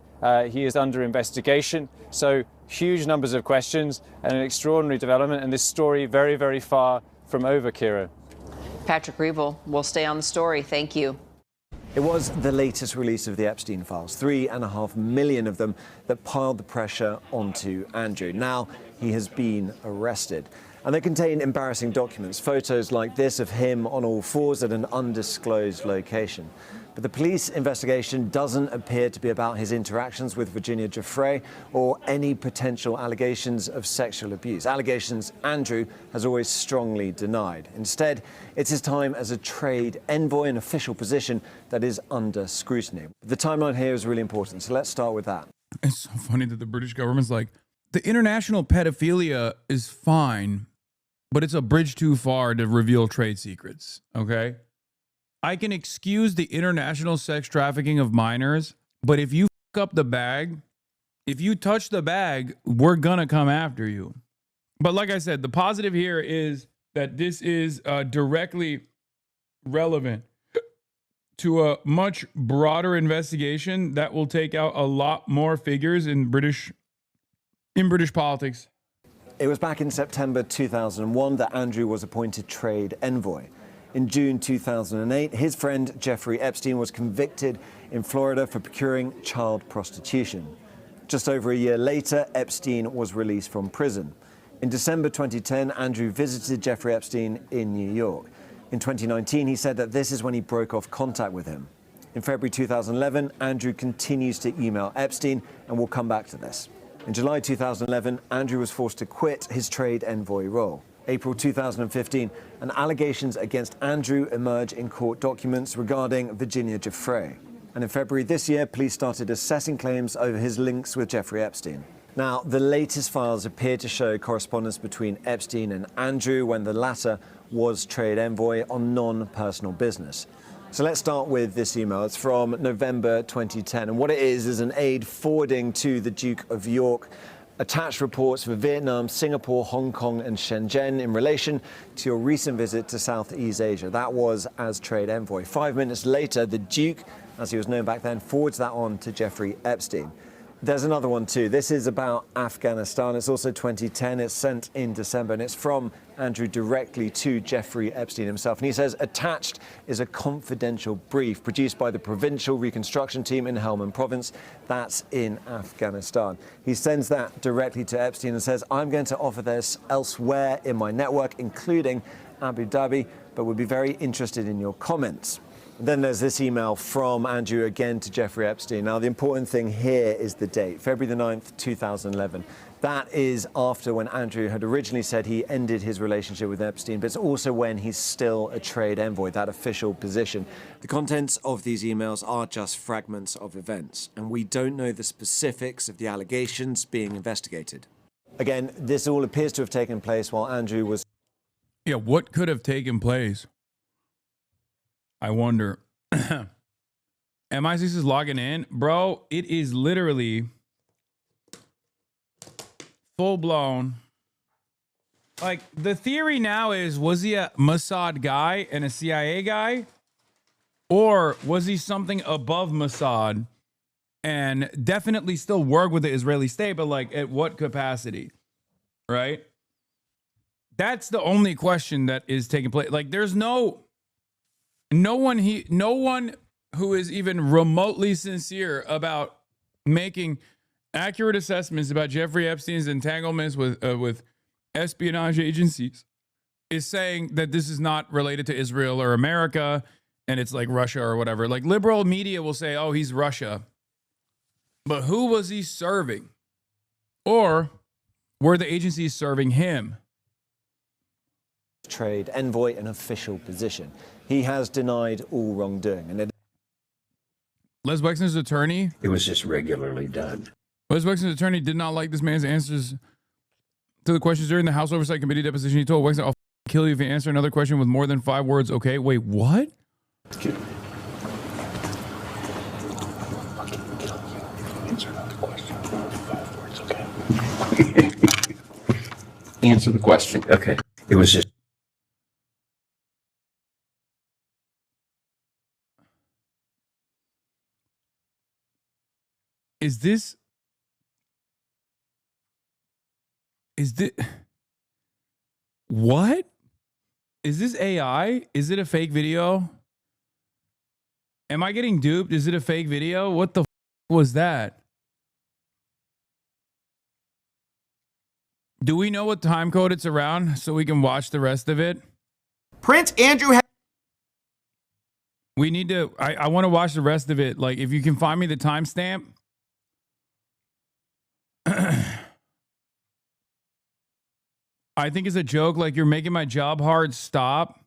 S9: he is under investigation, so huge numbers of questions and an extraordinary development, and this story very, very far from over, Kira.
S8: Patrick Reevell will stay on the story. Thank you.
S10: It was the latest release of the Epstein files, 3.5 million of them, that piled the pressure onto Andrew. Now he has been arrested. And they contain embarrassing documents, photos like this of him on all fours at an undisclosed location. But the police investigation doesn't appear to be about his interactions with Virginia Giuffre or any potential allegations of sexual abuse. Allegations Andrew has always strongly denied. Instead, it's his time as a trade envoy, an official position that is under scrutiny. The timeline here is really important, so let's start with that.
S1: It's so funny that the British government's like, the international pedophilia is fine, but it's a bridge too far to reveal trade secrets, okay? I can excuse the international sex trafficking of minors, but if you fuck up the bag, if you touch the bag, we're gonna come after you. But like I said, the positive here is that this is directly relevant to a much broader investigation that will take out a lot more figures in British politics.
S10: It was back in September 2001 that Andrew was appointed trade envoy. In June 2008, his friend Jeffrey Epstein was convicted in Florida for procuring child prostitution. Just over a year later, Epstein was released from prison. In December 2010, Andrew visited Jeffrey Epstein in New York. In 2019, he said that this is when he broke off contact with him. In February 2011, Andrew continues to email Epstein, and we'll come back to this. In July 2011, Andrew was forced to quit his trade envoy role. April 2015, and allegations against Andrew emerge in court documents regarding Virginia Giuffre. And in February this year, police started assessing claims over his links with Jeffrey Epstein. Now, the latest files appear to show correspondence between Epstein and Andrew when the latter was trade envoy on non-personal business. So let's start with this email. It's from November 2010, and what it is an aide forwarding to the Duke of York attached reports for Vietnam, Singapore, Hong Kong and Shenzhen in relation to your recent visit to Southeast Asia. That was as trade envoy. 5 minutes later, the Duke, as he was known back then, forwards that on to Jeffrey Epstein. There's another one too. This is about Afghanistan. It's also 2010. It's sent in December, and it's from Andrew directly to Jeffrey Epstein himself. And he says, attached is a confidential brief produced by the Provincial Reconstruction Team in Helmand Province. That's in Afghanistan. He sends that directly to Epstein and says, I'm going to offer this elsewhere in my network, including Abu Dhabi, but would be very interested in your comments. Then there's this email from Andrew again to Jeffrey Epstein. Now, the important thing here is the date, February the 9th, 2011. That is after when Andrew had originally said he ended his relationship with Epstein, but it's also when he's still a trade envoy, that official position. The contents of these emails are just fragments of events, and we don't know the specifics of the allegations being investigated. Again, this all appears to have taken place while Andrew was...
S1: Yeah, what could have taken place? I wonder. MI6 is logging in. Bro, it is literally full blown. Like, the theory now is, was he a Mossad guy and a CIA guy? Or was he something above Mossad and definitely still work with the Israeli state, but like at what capacity? Right? That's the only question that is taking place. Like, there's no one who is even remotely sincere about making accurate assessments about Jeffrey Epstein's entanglements with espionage agencies is saying that this is not related to Israel or America, and it's like Russia or whatever. Like liberal media will say, oh, he's Russia. But who was he serving? Or were the agencies serving him?
S10: Trade envoy an official position. He has denied all wrongdoing. And
S1: Les Wexner's attorney?
S19: It was just regularly done.
S1: Les Wexner's attorney did not like this man's answers to the questions during the House Oversight Committee deposition. He told Wexner, I'll kill you if you answer another question with more than 5 words. Okay, wait, what?
S19: Answer another question with 5 words, okay? Answer the question. Okay. It was just.
S1: Is this what? Is this AI? Is it a fake video? Am I getting duped? Is it a fake video? What the was that? Do we know what time code it's around so we can watch the rest of it?
S12: Prince Andrew
S1: we need to, I want to watch the rest of it. Like, if you can find me the timestamp. I think it's a joke. Like, you're making my job hard. Stop.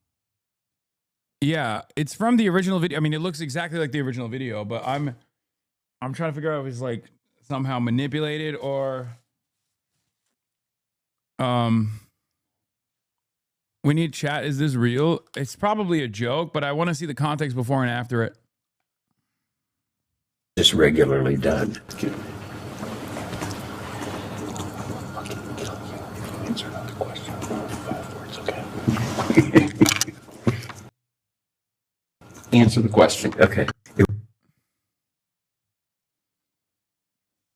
S1: Yeah, it's from the original video. I mean, it looks exactly like the original video, but I'm trying to figure out if it's like somehow manipulated or we need chat. Is this real? It's probably a joke, but I want to see the context before and after it.
S19: Just regularly done. Answer another question with 5 words, okay? Answer the question. Okay.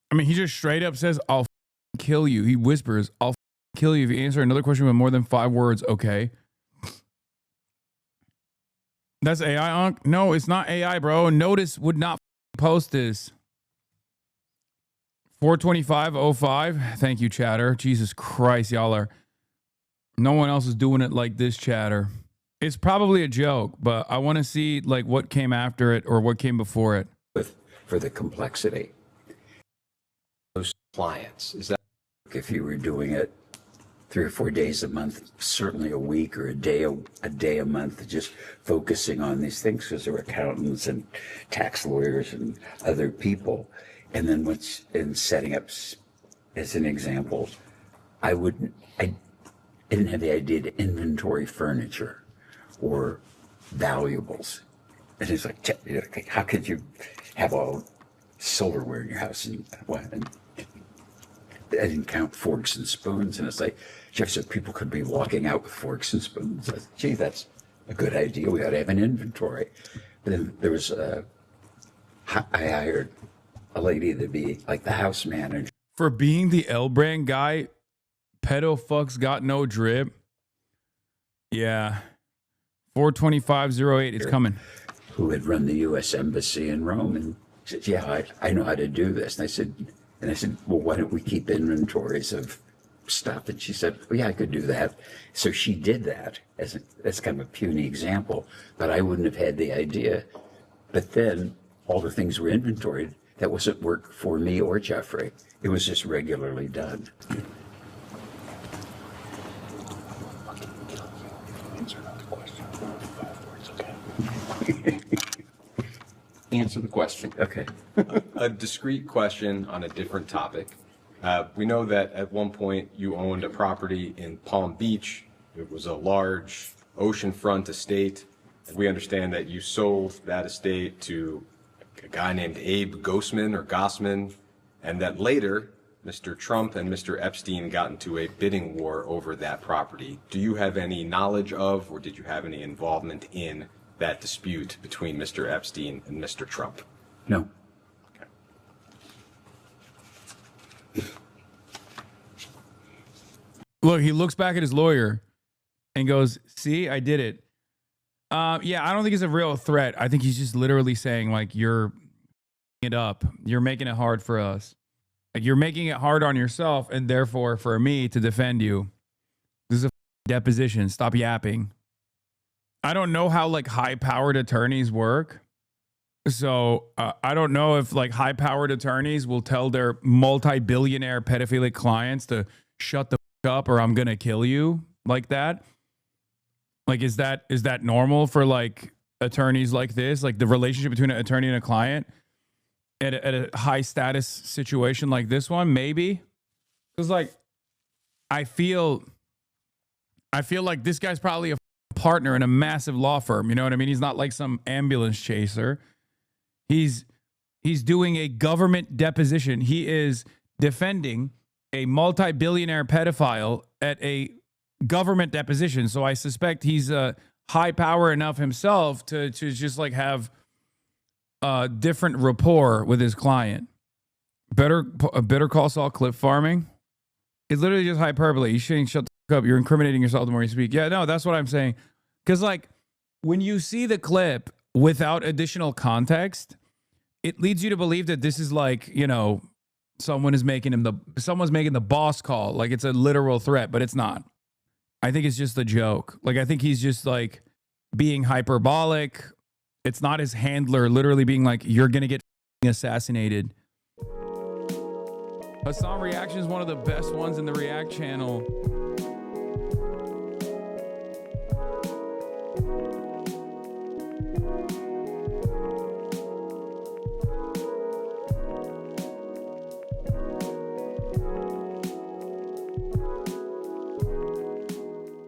S1: I mean, he just straight up says, I'll kill you. He whispers, I'll kill you if you answer another question with more than 5 words. Okay. That's AI, Unc? No, it's not AI, bro. Notice would not post this. 425.05. Thank you, chatter. Jesus Christ, y'all are. No one else is doing it like this, chatter. It's probably a joke, but I want to see like what came after it or what came before it.
S19: For the complexity. Those clients, is that if you were doing it 3 or 4 days a month, certainly a week or a day a month, just focusing on these things because there were accountants and tax lawyers and other people. And then what's in setting up, as an example, I didn't have the idea to inventory furniture or valuables. And it's like, how could you have all silverware in your house? And I didn't count forks and spoons. And it's like, Jeff said, people could be walking out with forks and spoons. I said, gee, that's a good idea. We ought to have an inventory. But then there was, I hired a lady to be like the house manager.
S1: For being the L brand guy, pedo fucks got no drip. Yeah. 425.08, it's coming.
S19: Who had run the U.S. Embassy in Rome and said, yeah, I know how to do this. And I said, well, why don't we keep inventories of stuff? And she said, well, yeah, I could do that. So she did that as kind of a puny example, but I wouldn't have had the idea. But then all the things were inventoried. That wasn't work for me or Jeffrey. It was just regularly done. Answer another question. 5 words, okay? Answer the question. Okay.
S22: A discrete question on a different topic. We know that at one point you owned a property in Palm Beach. It was a large oceanfront estate. We understand that you sold that estate to a guy named Abe Gossman, and that later Mr. Trump and Mr. Epstein got into a bidding war over that property. Do you have any knowledge of, or did you have any involvement in that dispute between Mr. Epstein and Mr. Trump?
S19: No.
S1: Look, he looks back at his lawyer and goes, see, I did it. Yeah, I don't think it's a real threat. I think he's just literally saying, like, you're it up. You're making it hard for us. Like, you're making it hard on yourself and therefore for me to defend you. This is a deposition. Stop yapping. I don't know how like high-powered attorneys work. So I don't know if like high-powered attorneys will tell their multi-billionaire pedophilic clients to shut the f- up or I'm going to kill you like that. Like, is that normal for like attorneys like this? Like the relationship between an attorney and a client at a high status situation like this one? Maybe. Because like, I feel like this guy's probably a partner in a massive law firm. You know what I mean? He's not like some ambulance chaser. He's doing a government deposition. He is defending a multi-billionaire pedophile at a government deposition. So I suspect he's high power enough himself to just like have a different rapport with his client. Better Call Saul clip farming. It's literally just hyperbole. You shouldn't shut the fuck up. You're incriminating yourself the more you speak. Yeah, no, that's what I'm saying. Because like when you see the clip without additional context, it leads you to believe that this is like, you know, someone's making the boss call. Like it's a literal threat, but it's not. I think it's just a joke. Like I think he's just like being hyperbolic. It's not his handler literally being like, you're going to get assassinated. Hasan Reactions is one of the best ones in the React channel.